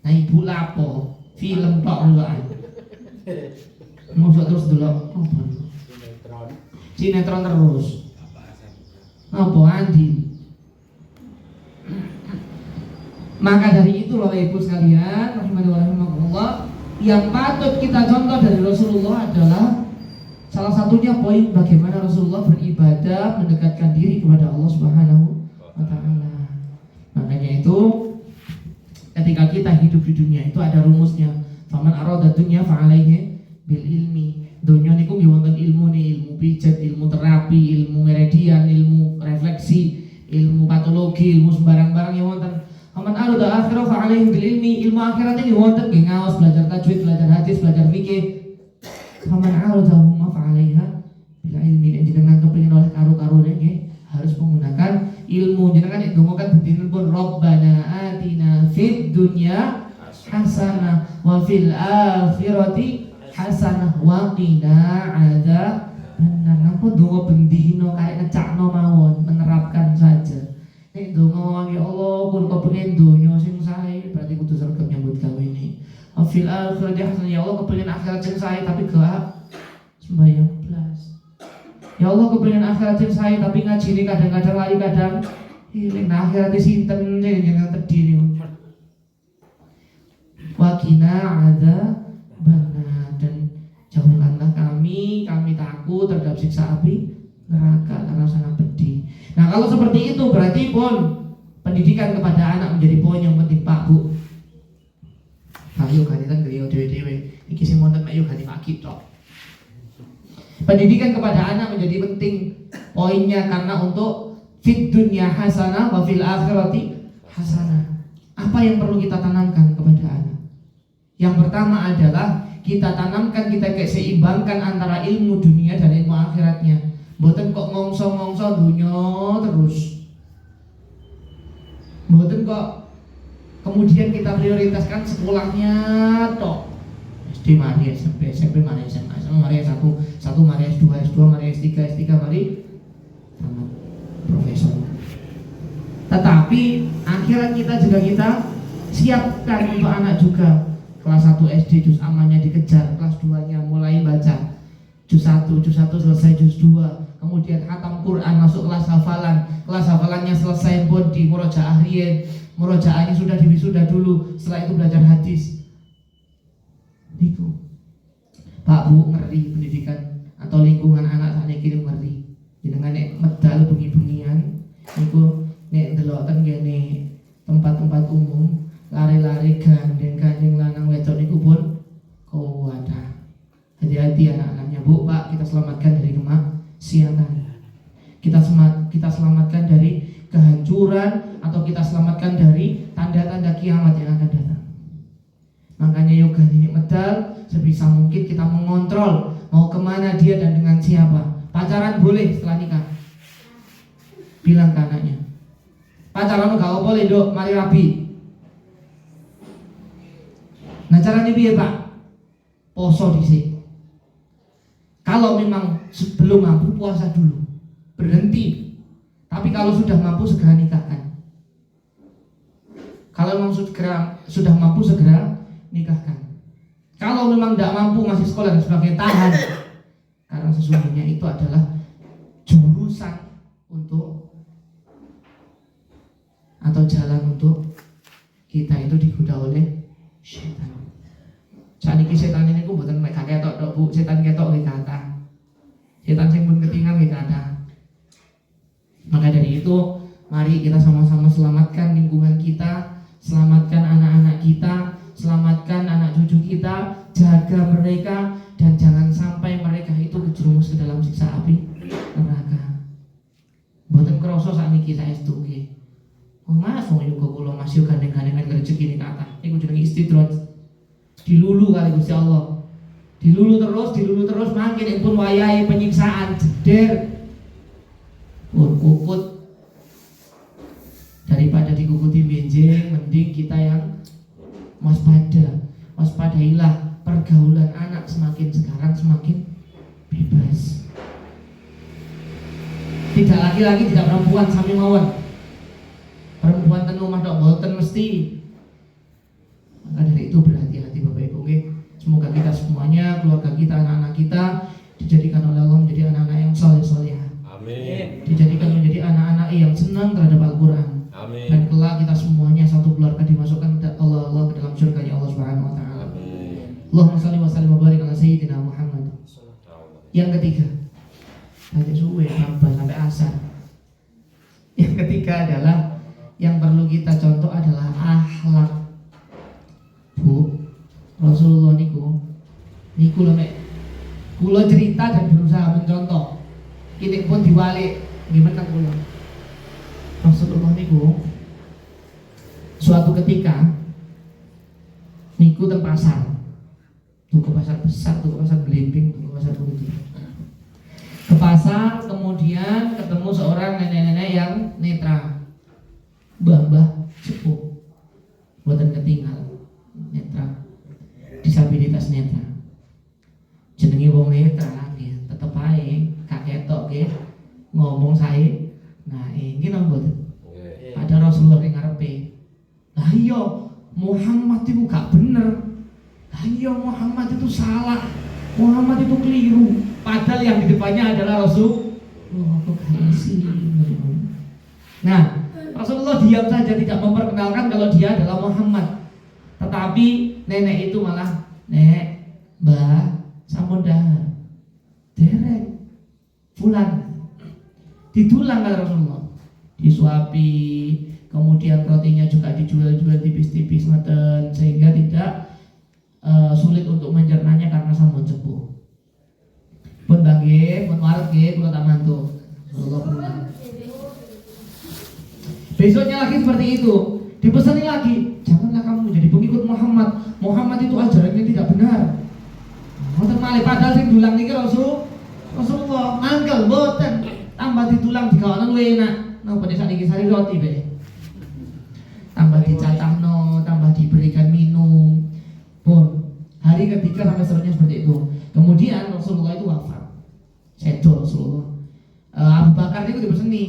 Nah ibu lapo, film tok ngono. Mosok terus delok apa? Sinetron terus. Apa Andi? Maka dari itu Bapak Ibu sekalian, rahimani wa rahimakumullah, yang patut kita contoh dari Rasulullah adalah salah satunya poin bagaimana Rasulullah beribadah mendekatkan diri kepada Allah Subhanahu wa taala. Makanya itu ketika kita hidup di dunia itu ada rumusnya. Faman arada dunya fa alaihi bil ilmi. Dunia niku nggih wonten ilmu nih, ilmu pijat, ilmu terapi, ilmu meridian, ilmu refleksi, ilmu patologi, ilmu sembarang-barang yang wonten. Faman arada akhirah fa alaihi bil ilmi. Ilmu akhirat ini wonten nggih ngaos, belajar tajwid, belajar hadis, belajar fikih. Faman arada huma fa alaiha bil ilmi. Jenengan kepengin oleh karo-karone nggih harus menggunakan ilmu. Jenengan nek donga kan bedinen pun Rabbana atina fid dunya hasanah wa fil akhirati hasanah wa qina adzabannar. Napa donga bendino kayak ngecakno mawon, menerapkan saja. Nek donga ya Allah kula kepengin donya sing sae, berarti kudu sregep nyambut gawe ini. Wa fil akhirati hasanah, ya Allah kepengin akhirat sing sae tapi gak sembahyang blas. Ya Allah kepengin akhirat sing sae tapi ngajine kadang-kadang lali kadang eling. Nah akhirat sinten sing jenengan tedhi niku. Wa qina adzabannar, dan jauhkanlah kami takut terhadap siksa api neraka karena sangat pedih. Nah kalau seperti itu berarti pun pendidikan kepada anak menjadi poin yang penting Pak Bu. Pak yuk kan beliau dewe-dewe iki sing wonten mek yuk Pak tok. Pendidikan kepada anak menjadi penting poinnya karena untuk fid dunya hasanah wa fil akhirati hasanah. Apa yang perlu kita tanamkan kepada anak? Yang pertama adalah kita tanamkan, kita seimbangkan antara ilmu dunia dan ilmu akhiratnya. Mboten kok ngongso-ngongso dunya terus. Mboten kok kemudian kita prioritaskan sekolahnya tok. SD mari SMP mari SMA mari S1 mari S2 mari S3 mari tamat profesor. Tetapi akhirat kita juga kita siapkan untuk anak juga. Kelas 1 SD juz amannya dikejar, kelas 2-nya mulai baca juz 1 selesai juz 2, kemudian khatam Quran masuk kelas hafalannya selesai pun di murojaah riyen, murojaahnya sudah diwisuda dulu, setelah itu belajar hadis. Niku Pak Bu ngerti pendidikan atau lingkungan anak sakniki niku ngerti. Jenengan nek medal bengi-bengian niku nek ndeloken kene tempat-tempat umum lari-lari gandeng lanang wedok niku pun kuwata. Hati-hati anak-anaknya Bu, Pak, kita selamatkan dari kemaksiatan. Kita selamatkan dari kehancuran atau kita selamatkan dari tanda-tanda kiamat yang akan datang. Makanya yoga ini medal sebisa mungkin kita mengontrol mau kemana dia dan dengan siapa. Pacaran boleh setelah nikah. Bilang ke anaknya, pacaran gak boleh dok, mari rapi. Nah caranya piye Pak? Poso dhisik. Kalau memang belum mampu puasa dulu, berhenti. Tapi kalau sudah mampu segera nikahkan. Kalau memang sudah mampu segera nikahkan. Kalau memang tidak mampu masih sekolah dan sebagainya, tahan. Karena sesungguhnya itu adalah jurusan untuk atau jalan untuk kita itu digoda oleh setan. Saniki setan ini ku mboten mek ketok tok Bu, setan ketok nggih kathah. Setan sing pun ketingal nggih kathah. Maka dari itu, mari kita sama-sama selamatkan lingkungan kita, selamatkan anak-anak kita, selamatkan anak cucu kita, jaga mereka dan jangan sampai mereka itu terjerumus ke dalam siksa api neraka. Mboten krasa sakniki saestu nggih. Mas wong yo kula masih gandeng-gandengan rezeki niki kathah. Iku jenenge istidraj. Dilulu kali Gusti Allah. Dilulu terus makin pun wayahe penyiksaan jeder. Pun kukut. Daripada dikukuti benjing, mending kita yang waspadailah pergaulan anak sekarang semakin bebas. Tidak laki-laki, tidak perempuan sami mawon. Perempuan ten omah tok mboten mesti. Maka dari itu berhati-hati Bapak Ibu nggih. Semoga kita semuanya, keluarga kita, anak-anak kita dijadikan oleh Allah menjadi anak-anak yang saleh-salehah. Amin. Dijadikan menjadi anak-anak yang senang terhadap Al-Qur'an. Amin. Dan kelak kita semuanya satu keluarga dimasukkan Allah ke dalam surga-Nya Allah Subhanahu wa taala. Amin. Allahumma shalli wa sallim wa barik ala sayyidina Muhammad. Yang ketiga, tadi suwe sampai asar. Yang ketiga adalah yang perlu kita contoh adalah akhlak. Bu, Rasulullah niku lho nek kula cerita dan berusaha mencontoh. Kini pun diwalik gimana kula. Rasulullah niku suatu ketika niku teng pasar. Tuku pasar besar, tuku pasar belimbing, tuku pasar putih. Ke pasar kemudian ketemu seorang nenek-nenek yang netra. Mbah-mbah sepuh. Mboten ketinggal. Netra. Disabilitas netra. Jenenge wong netra nggih, tetep ae kaketok nggih ngomong sae. Nah, iki nang mboten. Ada Rasulullah ing ngarepe. Lah iya, Muhammad itu gak bener. Lah iya, Muhammad itu salah. Muhammad itu keliru. Padahal yang di depannya adalah Rasulullah. Nah, Rasulullah diam saja tidak memperkenalkan kalau dia adalah Muhammad. Tetapi nenek itu malah, "Nek, Mbah, sampun dahar. Derek. Fulan. Ditulang kata Rasulullah. Disuapi, kemudian rotinya juga dijual-jual tipis-tipis ngeten sehingga tidak sulit untuk mencernanya karena sampun sepuh. Pun bagi, pun waret nggih kula tak mantu. Allah pun. Besoknya lagi seperti itu, dipesani lagi, janganlah kamu menjadi pengikut Muhammad. Muhammad itu ajarannya tidak benar. Mboten malih padahal sing dulang niki Rasulullah mangkel mboten, tambah ditulang digawanen luwih enak. Napa nek sakniki sari roti bae. Tambah dicacahno, tambah diberikan minum. Pun hari ketiga sampai seterusnya seperti itu. Kemudian Rasulullah itu wafat. Sedo Rasulullah. Abu Bakar itu dipeseni.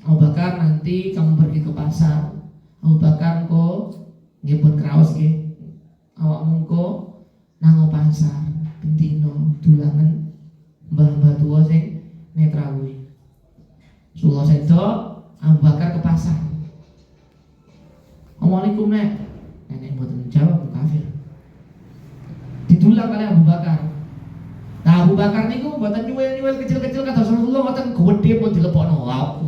Abu Bakar nanti kamu pergi ke pasar. Abu Bakar engko nggih pun kraos nggih. Awakmu engko nang pasar bendino dulangan mbah-mbah tuwa sing netrawuh. Rasulullah sedo, Abu Bakar ke pasar. Assalamualaikum nek. Nenek mboten jawab kafir. Ditulang oleh Abu Bakar. Nah Abu Bakar niku mboten nyuwil-nyuwil kecil-kecil kata Rasulullah mboten gedhe pun dilepokno wae.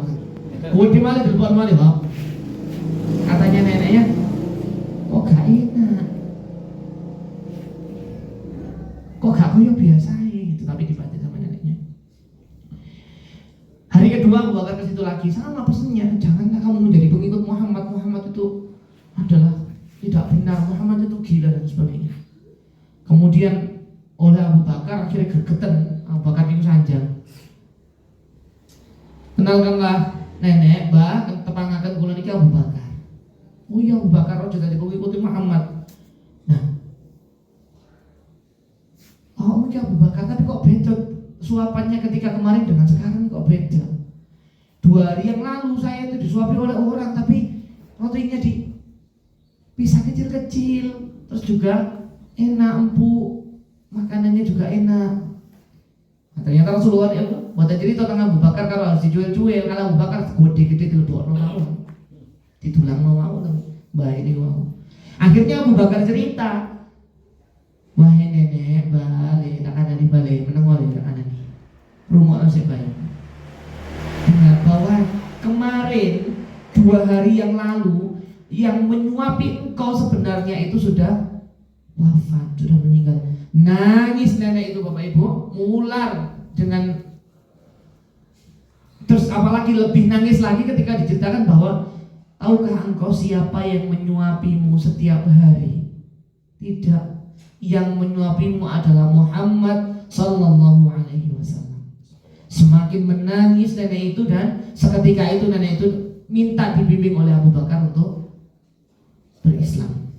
Gedhe malah dilepokno malah wae. Katanya neneknya, kok gak enak. Kok gak koyo biasa gitu, tapi dibantu sama neneknya. Hari kedua Abu Bakar ke situ lagi sama pesennya, janganlah kamu menjadi pengikut Muhammad. Muhammad itu adalah tidak benar, Muhammad itu gila dan sebagainya. Kemudian oleh Abu Bakar akhirnya gergeten, Abu Bakar itu sanjang. Kenalkanlah nenek, mbah, tepangaken kula niki Abu Bakar. Oh iya Abu Bakar ojo dadi pengikut Muhammad. Nah, oh mungkin Abu Bakar tapi kok beda suapannya ketika kemarin dengan sekarang kok beda. 2 hari yang lalu saya itu disuapi oleh orang tapi rotinya dipisah kecil-kecil, terus juga enak, empuk, makanannya juga enak. Nah, ternyata Rasulullah ya buat cerita tentang Abu Bakar kalau harus dijual-jual, kalau Abu Bakar gede-gede dilebokno mawon. Ditulangno mawon mbah ini mau. Akhirnya Abu Bakar cerita, wah nenek balik, tak ada di balik, menengok ya tak ada nih. Rumah saya baik. Dengan bahwa kemarin 2 hari yang lalu yang menyuapi engkau sebenarnya itu sudah wafat, sudah meninggal. Nangis nenek itu Bapak Ibu, mular dengan terus apalagi lebih nangis lagi ketika diceritakan bahwa tahukah engkau siapa yang menyuapimu setiap hari? Tidak, yang menyuapimu adalah Muhammad sallallahu alaihi wasallam. Semakin menangis nenek itu dan seketika itu nenek itu minta dibimbing oleh Abu Bakar untuk berislam.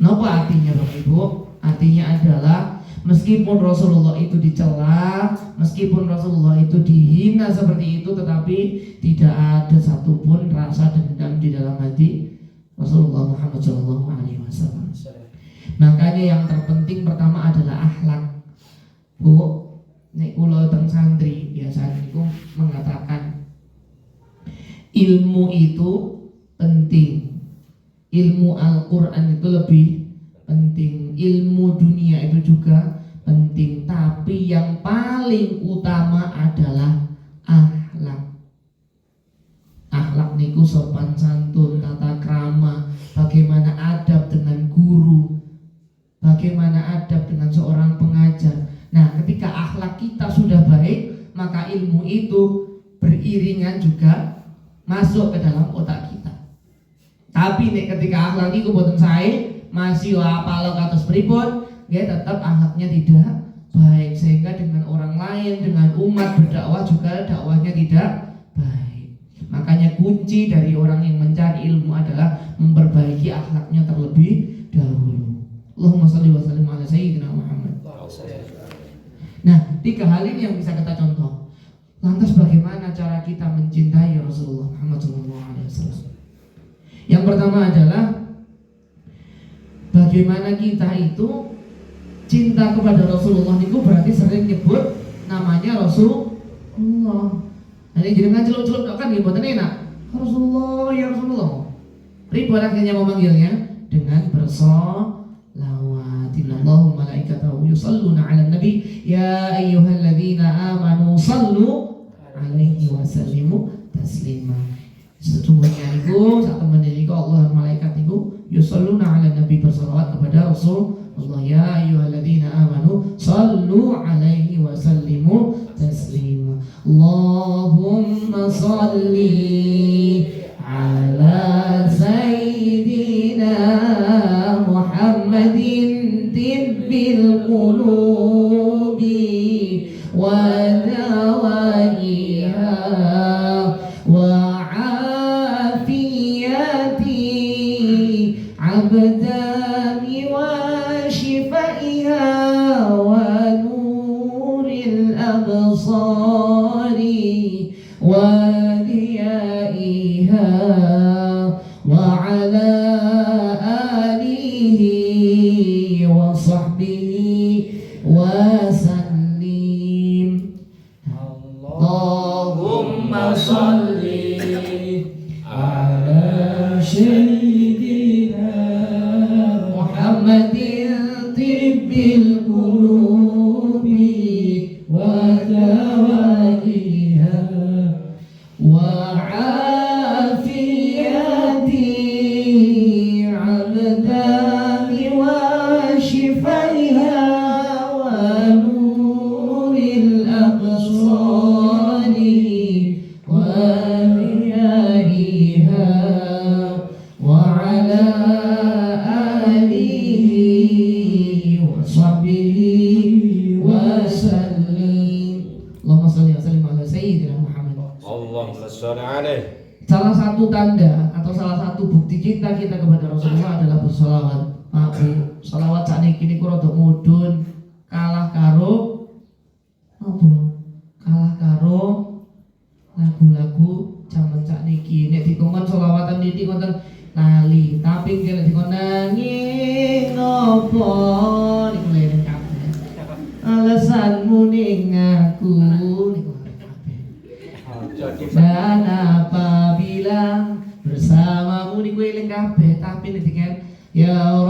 Napa artinya Bapak Ibu? Artinya adalah meskipun Rasulullah itu dicela, meskipun Rasulullah itu dihina seperti itu, tetapi tidak ada satupun rasa dendam di dalam hati Rasulullah Muhammad SAW. Makanya yang terpenting pertama adalah akhlak. Bu, nek kula teng santri biasanya itu mengatakan ilmu itu penting. Ilmu Al-Qur'an itu lebih penting, ilmu dunia itu juga penting, tapi yang paling utama adalah akhlak. Akhlak niku sopan santun, tata krama, bagaimana adab dengan guru, bagaimana adab dengan seorang pengajar. Nah, ketika akhlak kita sudah baik, maka ilmu itu beriringan juga masuk ke dalam otak kita. Tapi nek ketika akhlak niku boten sae, masih apal kados pripun, nggih tetap akhlaknya tidak baik, sehingga dengan orang lain, dengan umat berdakwah juga dakwahnya tidak baik. Makanya kunci dari orang yang mencari ilmu adalah memperbaiki akhlaknya terlebih dahulu. Allahumma shalli wa sallim ala sayyidina Muhammad. Nah, 3 hal ini yang bisa kita contoh. Lantas bagaimana cara kita mencintai Rasulullah Muhammad SAW? Yang pertama adalah bagaimana kita itu cinta kepada Rasulullah itu berarti sering nyebut namanya Rasulullah. Jadi jangan celup-celup kan mboten enak. Rasulullah ya Rasulullah. Ribuan akhirnya memanggilnya dengan bersolawat. Innallaha malaikatahu yusalluna 'alan nabi ya ayyuhalladzina amanu sallu alaihi wasallimu taslima. Sesungguhnya niku sak temen niku Allah malaikat niku yusalluna ala nabi bersalawat kepada Rasulullah. Ya ayyuhalladzina amanu sallu alaihi wasallimu taslima. Allahumma salli ala sayyidina Muhammadin tibbil qulubi wa dawaiha wa afiyati abdani wa shifaiha wa nuril absari wa diyaiha wa ala alihi wa sahbihi wa sallim. Allahumma salli ala sayyidina Muhammadin tibbil qulubi wa dawaiha wa afiyati abdani wa shifaiha wa nuril absari wa riyaiha wa ala alihi wa sahbihi wa sallim. Allahumma salli wa sallim ala sayyidina Muhammad. Allahumma sholli alaihi. Salah satu tanda atau salah satu bukti cinta kita kepada Rasulullah adalah bersolawat. Pak Bu, solawat sakniki niku rada mudhun, kalah karo apa? Kalah karo lagu-lagu zaman sakniki. Nek dikongkon solawatan niki wonten lali, tapi nek dikon nanging apa niku leren kabeh. Alasanmu ning aku niku kabeh. Dan apabila bersamamu niku eling kabeh, tapi nek diken ya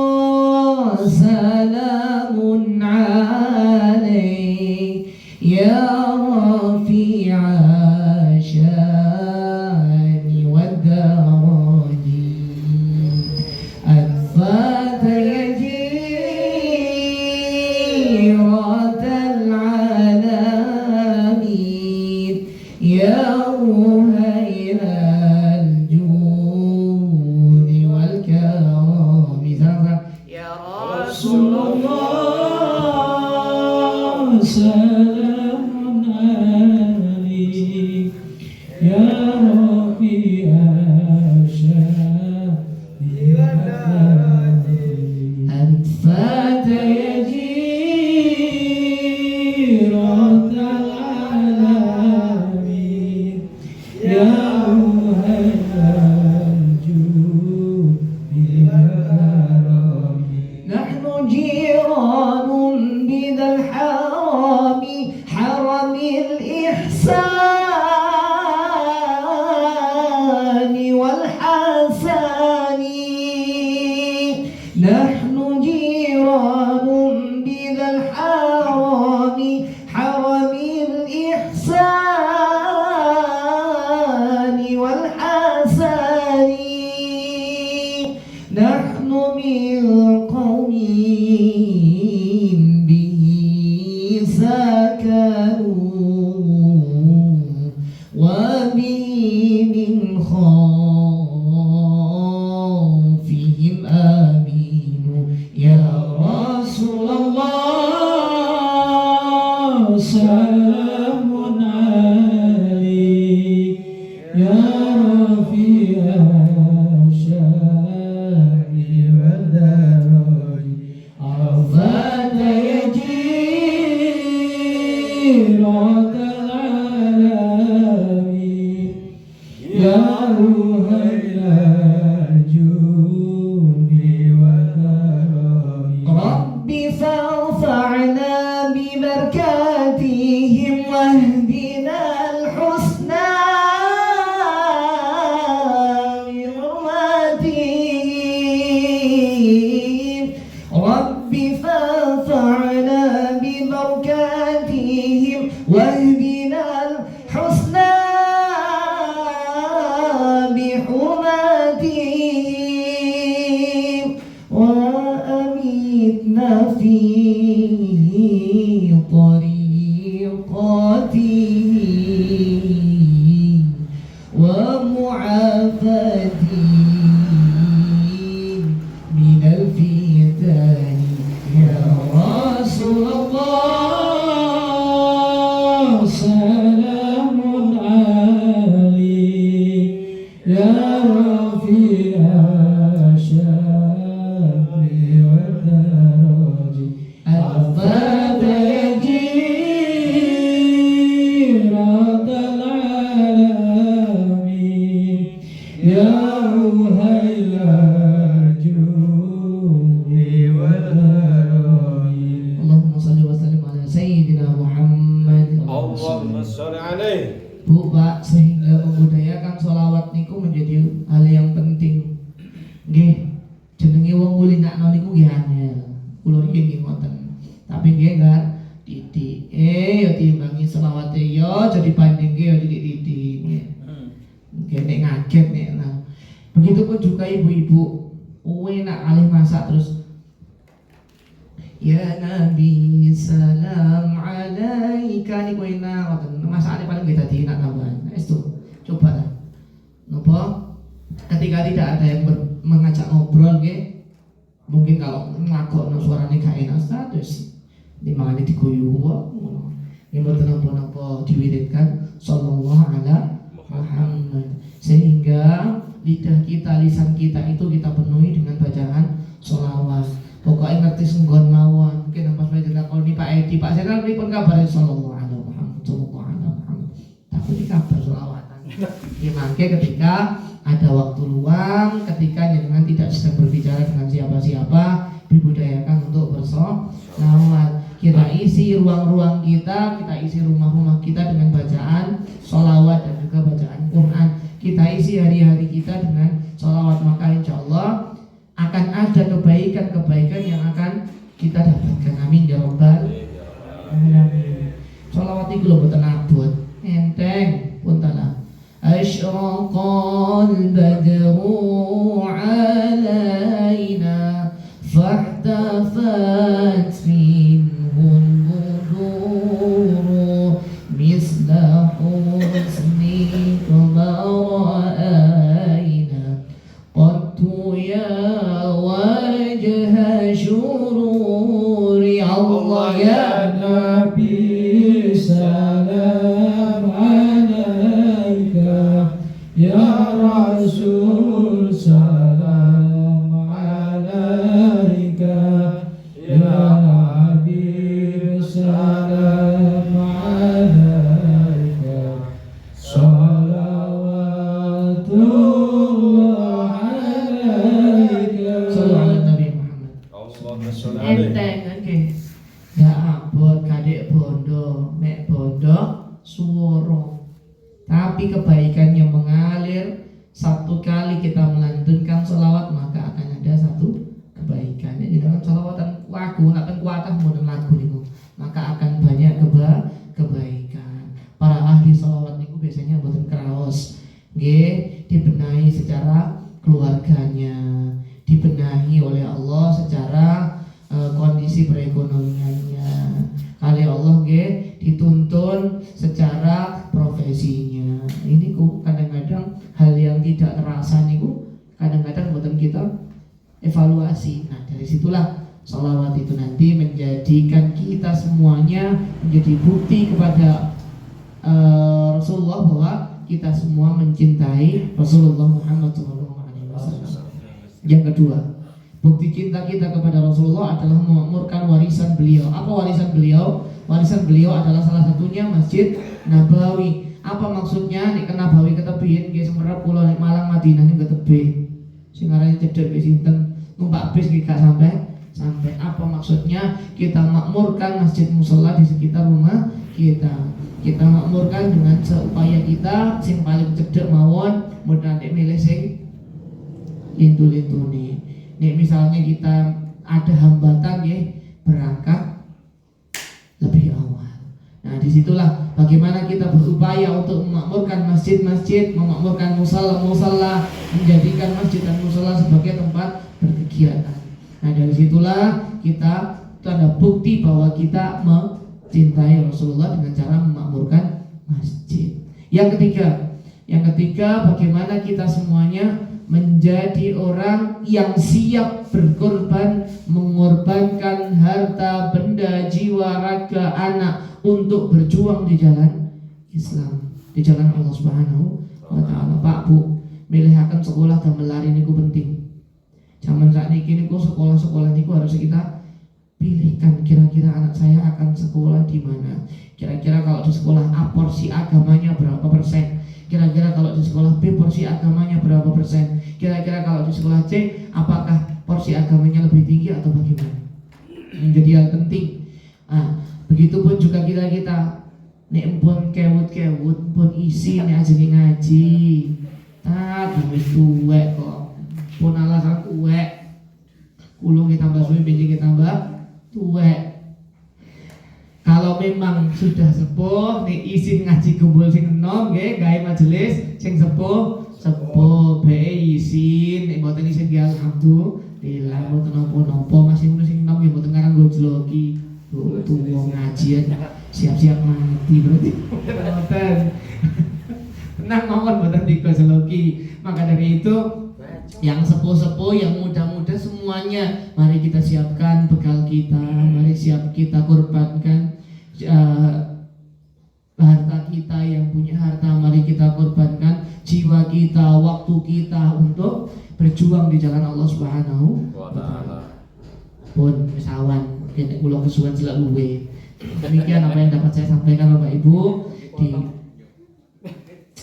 Rasulullah salamun alaik ya rafi'a syani wad daraji adfata yajiratal alamin ya ruhairal judi wal karami. Ya Rasulullah salamun alaik ya rafi'a syani wad daraji adfata yajiratal alamin ya ruhairal judi wal karami. Nahnu jiranun bidal harami haramil ihsani wal hasani. Nahnu jiranun bidal harami haramil ihsani wal hasani. Nahnu min qawmin bihi sakanu wa bihi min khawfihim aminu. Ya Rasulullah salamun alaik ya rafi'a syani wad daraji arfata yajiratal alamin alaih. Bu, Pak, sehingga membudayakan sholawat niku menjadi hal yang penting. Nggih, jenenge wong ngulinakno niku nggih angel. Kula iki nggih ngoten. Tapi nggih kan titik ya timbangi sholawate yo jadi bandingke yo titik-titik nggih. Nggih nek ngaget nek nah. Begitupun juga ibu-ibu, enak alih masak terus ya Nabi salam alaika niku enak ngoten. Masakane paling nggih dadi enak tambahan. Wis tuh, coba lah. Napa? Ketika tidak ada yang mengajak ngobrol nggih, mungkin kalau nglakokno suarane gak enak status dimangane diguyu ngono. Nggih mboten napa-napa diwiridkan sallallahu ala Muhammad sehingga lidah kita, lisan kita itu kita penuhi dengan bacaan sholawat. Pokoknya ngerti senggon mawon. Mungkin pas baca kalau di Pak Edi, Pak Jenderal pripun kabare sallallahu alaihi Muhammad, sallallahu alaihi Muhammad. Takut di kabar sholawatan. Ya mangke ketika ada waktu luang, ketika jenengan tidak sedang berbicara dengan siapa-siapa, dibudayakan untuk bersolawat. Kita isi ruang-ruang kita isi rumah-rumah kita dengan bacaan sholawat dan juga bacaan Quran. Kita isi hari-hari kita dengan sholawat, maka insya Allah akan ada kebaikan-kebaikan yang akan kita dapatkan. Amin ya rabbal alamin. Sholawat itu lho mboten abot, enteng punten. Asyraqal badru alaina fahtafat minhul buduru misla husnika mara'aina qattu ya wajha syururi. Allah ya Nabi salam alaika ya Rasul salam alaika ya Habib salam alaika salawatullah alaika. Salawat Nabi Muhammad. Allahumma sholli alaih. Enteng nggih. Ya abot kadek bondo, mek bondo suworo. Tapi kebaikannya mengalir. Satu kali kita melantunkan sholawat maka akan ada satu kebaikan. Jadi dengan sholawatan lagu, nak kuatah modern lagu niku, maka akan banyak kebaikan. Para ahli sholawat niku biasanya boten kraos, nggih, dibenahi secara keluarganya, dibenahi oleh Allah secara kondisi perekonomiannya. Kali Allah nggih dituntun secara profesinya. Ini kok kadang-kadang hal yang tidak terasa niku kadang-kadang buatan kita evaluasi. Nah dari situlah sholawat itu nanti menjadikan kita semuanya menjadi bukti kepada Rasulullah bahwa kita semua mencintai Rasulullah Muhammad SAW. Yang kedua, bukti cinta kita kepada Rasulullah adalah memakmurkan warisan beliau. Apa warisan beliau? Warisan beliau adalah salah satunya Masjid Nabawi. Apa maksudnya? Nek Nabawi ketebihin nggih semerap kula nek Malang Madinah ning ketebih. Sing arane cedhek wis sinten numpak bis nggih gak sampai. Apa maksudnya? Kita makmurkan masjid musala di sekitar rumah kita. Kita makmurkan dengan seupaya kita sing paling cedhek mawon, mudah nek milih sing lintu-lintune. Nek misalnya kita ada hambatan nggih berangkat lebih awal. Nah disitulah bagaimana kita berupaya untuk memakmurkan masjid-masjid, memakmurkan musalla-musalla, menjadikan masjid dan musalla sebagai tempat berkegiatan. Nah dari situlah kita ada bukti bahwa kita mencintai Rasulullah dengan cara memakmurkan masjid. Yang ketiga bagaimana kita semuanya menjadi orang yang siap berkorban, mengorbankan harta, benda, jiwa, raga, anak untuk berjuang di jalan Islam, di jalan Allah Subhanahu wa taala. Pak Bu, milihaken sekolah gamelan niku penting. Zaman sakniki niku sekolah-sekolah niku harus kita pilihkan kira-kira anak saya akan sekolah di mana. Kira-kira kalau di sekolah A porsi agamanya berapa persen? Kira-kira kalau di sekolah B porsi agamanya berapa persen? Kira-kira kalau di sekolah C apakah porsi agamanya lebih tinggi atau bagaimana? Menjadi hal penting. Begitupun juga kita nek empun kewut-kewut pun isi nek ajenge ngaji. Tak wis tuwek kok. Pun alasan tuwek. Kulung kita tambah suwi benjing kita tambah tuwek. Kalau memang sudah sepuh nek izin ngaji kumpul sing enom nggih gawe majelis sing sepuh be izin nek mboten izin ya alhamdulillah mboten napa-napa masih ngono sing enom ya mboten karang gojloki. Tuwa ngaji siap-siap mati berarti. Mboten. Tenang mawon mboten digojloki. Maka dari itu yang sepuh-sepuh, yang muda-muda semuanya mari kita siapkan bekal kita, mari siap kita korbankan harta kita, yang punya harta mari kita korbankan jiwa kita, waktu kita untuk berjuang di jalan Allah Subhanahu wa taala. Pun misawan kene kula kesuwen selalu. Demikian apa yang dapat saya sampaikan Bapak Ibu di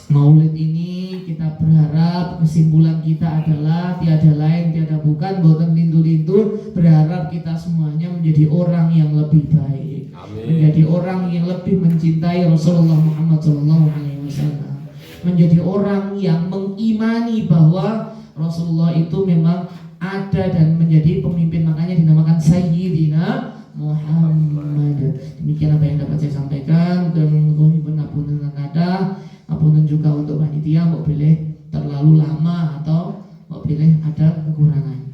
Maulid ini. Kita berharap kesimpulan kita adalah tiada lain tiada bukan boten lintu-lintu, berharap kita semuanya menjadi orang yang lebih baik. Amin. Menjadi orang yang lebih mencintai Rasulullah Muhammad SAW, menjadi orang yang mengimani bahwa Rasulullah itu memang ada dan menjadi pemimpin, makanya dinamakan Sayyidina Muhammad. Demikian apa yang dapat saya sampaikan. Apunten kata, apunten juga untuk panitia, mau pilih terlalu lama atau mau pilih ada kekurangan.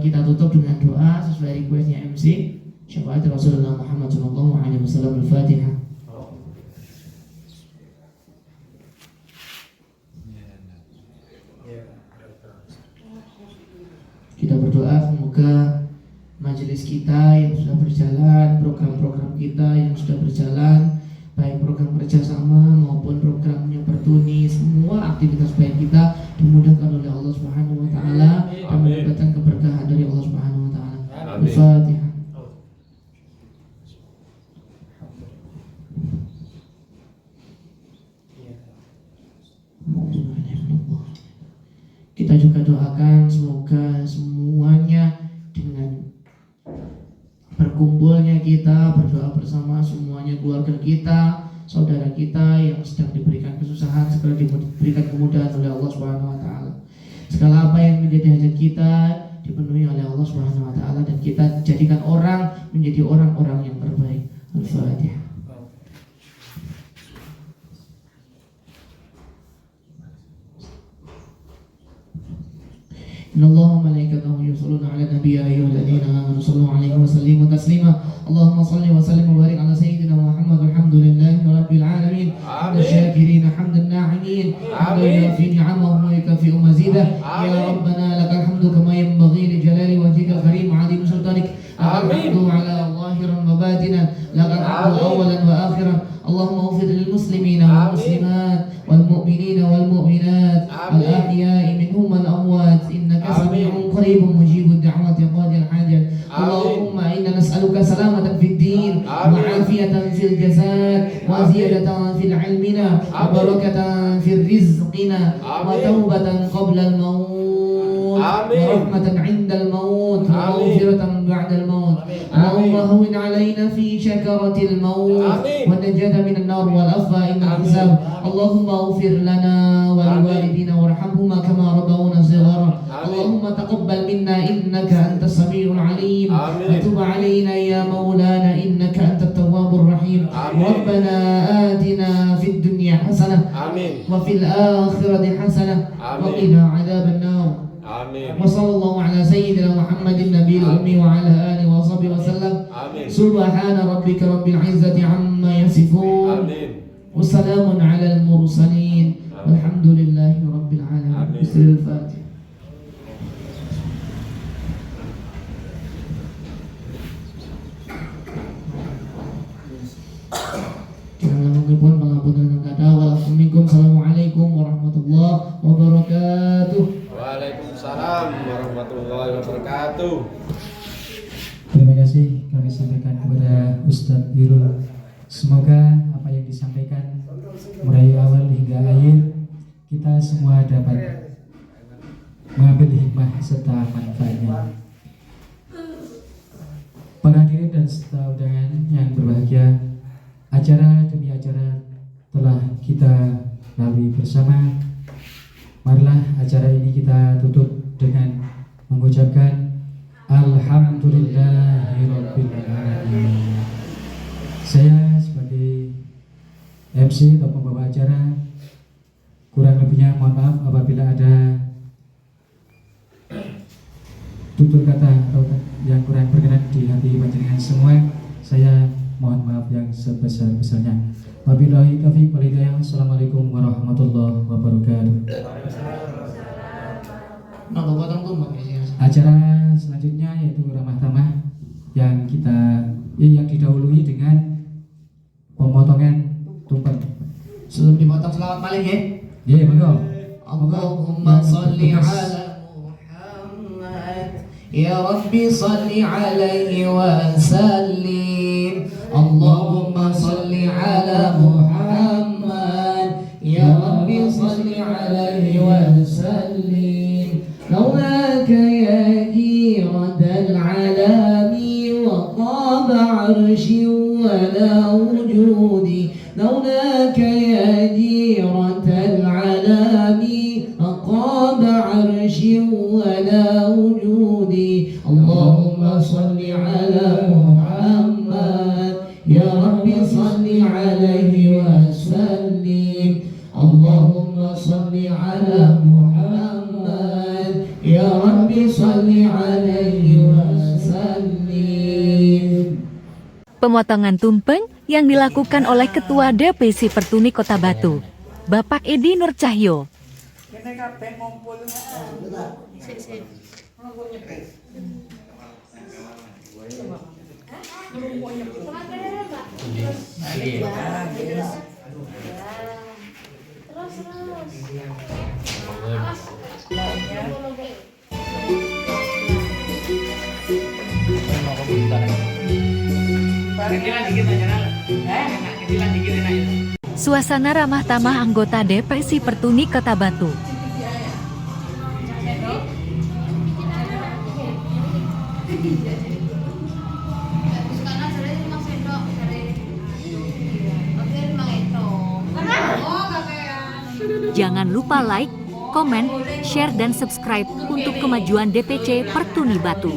Kita tutup dengan doa sesuai requestnya MC. Syafaat Rasulullah Muhammad SAW. Al-Fatihah. Kita berdoa semoga majelis kita yang sudah berjalan, program-program kita yang sudah berjalan, baik program kerjasama maupun programnya Pertuni, semua aktivitas baik kita dimudahkan oleh Allah Subhanahu wa taala dan mendapatkan keberkahan dari Allah Subhanahu wa taala. Al-Fatihah. Kita juga doakan semoga semuanya dengan berkumpulnya kita berdoa bersama, semuanya keluarga kita, saudara kita yang sedang diberikan kesusahan segera diberikan kemudahan oleh Allah Subhanahu wa taala. Segala apa yang menjadi hajat kita dipenuhi oleh Allah Subhanahu wa taala dan kita jadikan orang menjadi orang-orang yang terbaik. Al-Fatihah. إن الله وملائكته يصلون على النبي يا أيها الذين آمنوا صلوا عليه وسلموا تسليما اللهم صل وسلم وبارك على سيدنا محمد والحمد لله رب العالمين حمد الشاكرين حمد الناعمين حمد يوافي نعمه ويكفئ مزيده يا ربنا لك الحمد كما ينبغي لجلال وجهك الكريم وعظيم سلطانك لك الحمد على ظاهرا وباطنا لك الحمد أولا وآخرا اللهم اغفر للمسلمين والمسلمات والمؤمنين والمؤمنات الأحياء منهم والأموات إنك سميع قريب مجيب الدعوات قاضي الحاجات اللهم إنا نسألك سلامة في الدين وعافية في الجسد وزيادة في علمنا وبركة في رزقنا وتوبة قبل الموت ورحمة عند الموت ومغفرة بعد الموت اللهم هون علينا في شكرة الموت والنجاة من النار والأخفى إن الحساب اللهم اغفر لنا ولوالدينا وارحمهما كما ربونا صغارا اللهم تقبل منا إنك أنت السميع العليم وتب علينا يا مولانا إنك أنت التواب الرحيم ربنا آتنا في الدنيا حسنة وفي الآخرة حسنة وقنا عذاب النار وصلى الله على سيدنا محمد النبي الأمي وعلى آله وصحبه وسلم سبحان ربك رب العزة عما يصفون وسلام على المرسلين والحمد لله رب العالمين. بسم الفاتحة. Assalamualaikum warahmatullahi wabarakatuh. Waalaikumsalam warahmatullahi wabarakatuh. Terima kasih kami sampaikan kepada Ustadz Irul. Semoga apa yang disampaikan mulai awal hingga akhir kita semua dapat mengambil hikmah serta manfaatnya. Para hadirin dan serta undangan yang berbahagia, acara demi acara telah kita lalui bersama, marilah acara ini kita tutup dengan mengucapkan Alhamdulillahirabbil alamin. Saya sebagai MC atau pembawa acara kurang lebihnya mohon maaf apabila ada tutur kata atau yang kurang berkenan di hati panjenengan semua. Saya mohon maaf yang sebesar-besarnya. Wabillahi taufiq wal hidayah. Assalamualaikum warahmatullahi wabarakatuh. Acara selanjutnya yaitu ramah tamah yang didahului dengan pemotongan tumpeng. Sebelum dipotong selawat maling ya. Ya, monggo. Allahumma salli ala Muhammad ya Rabbi salli alaihi wa sallim. Allahumma salli ala Muhammad ya Rabbi salli alaihi wa sallim. لولاك يا جيرة العلام وطاب عرشي ولا وجودي. لولاك يا جيرة العلام أقام عرشي ولا وجودي. اللهم صل على محمد يا رب صل عليه وسلم. اللهم صل على محمد يا رب صل عليه وسلم. Pemotongan tumpeng yang dilakukan oleh Ketua DPC Pertuni Kota Batu, Bapak Edi Nur Cahyo. Suasana ramah tamah anggota DPC Pertuni Kota Batu. Jangan lupa like, komen, share, dan subscribe untuk kemajuan DPC Pertuni Batu.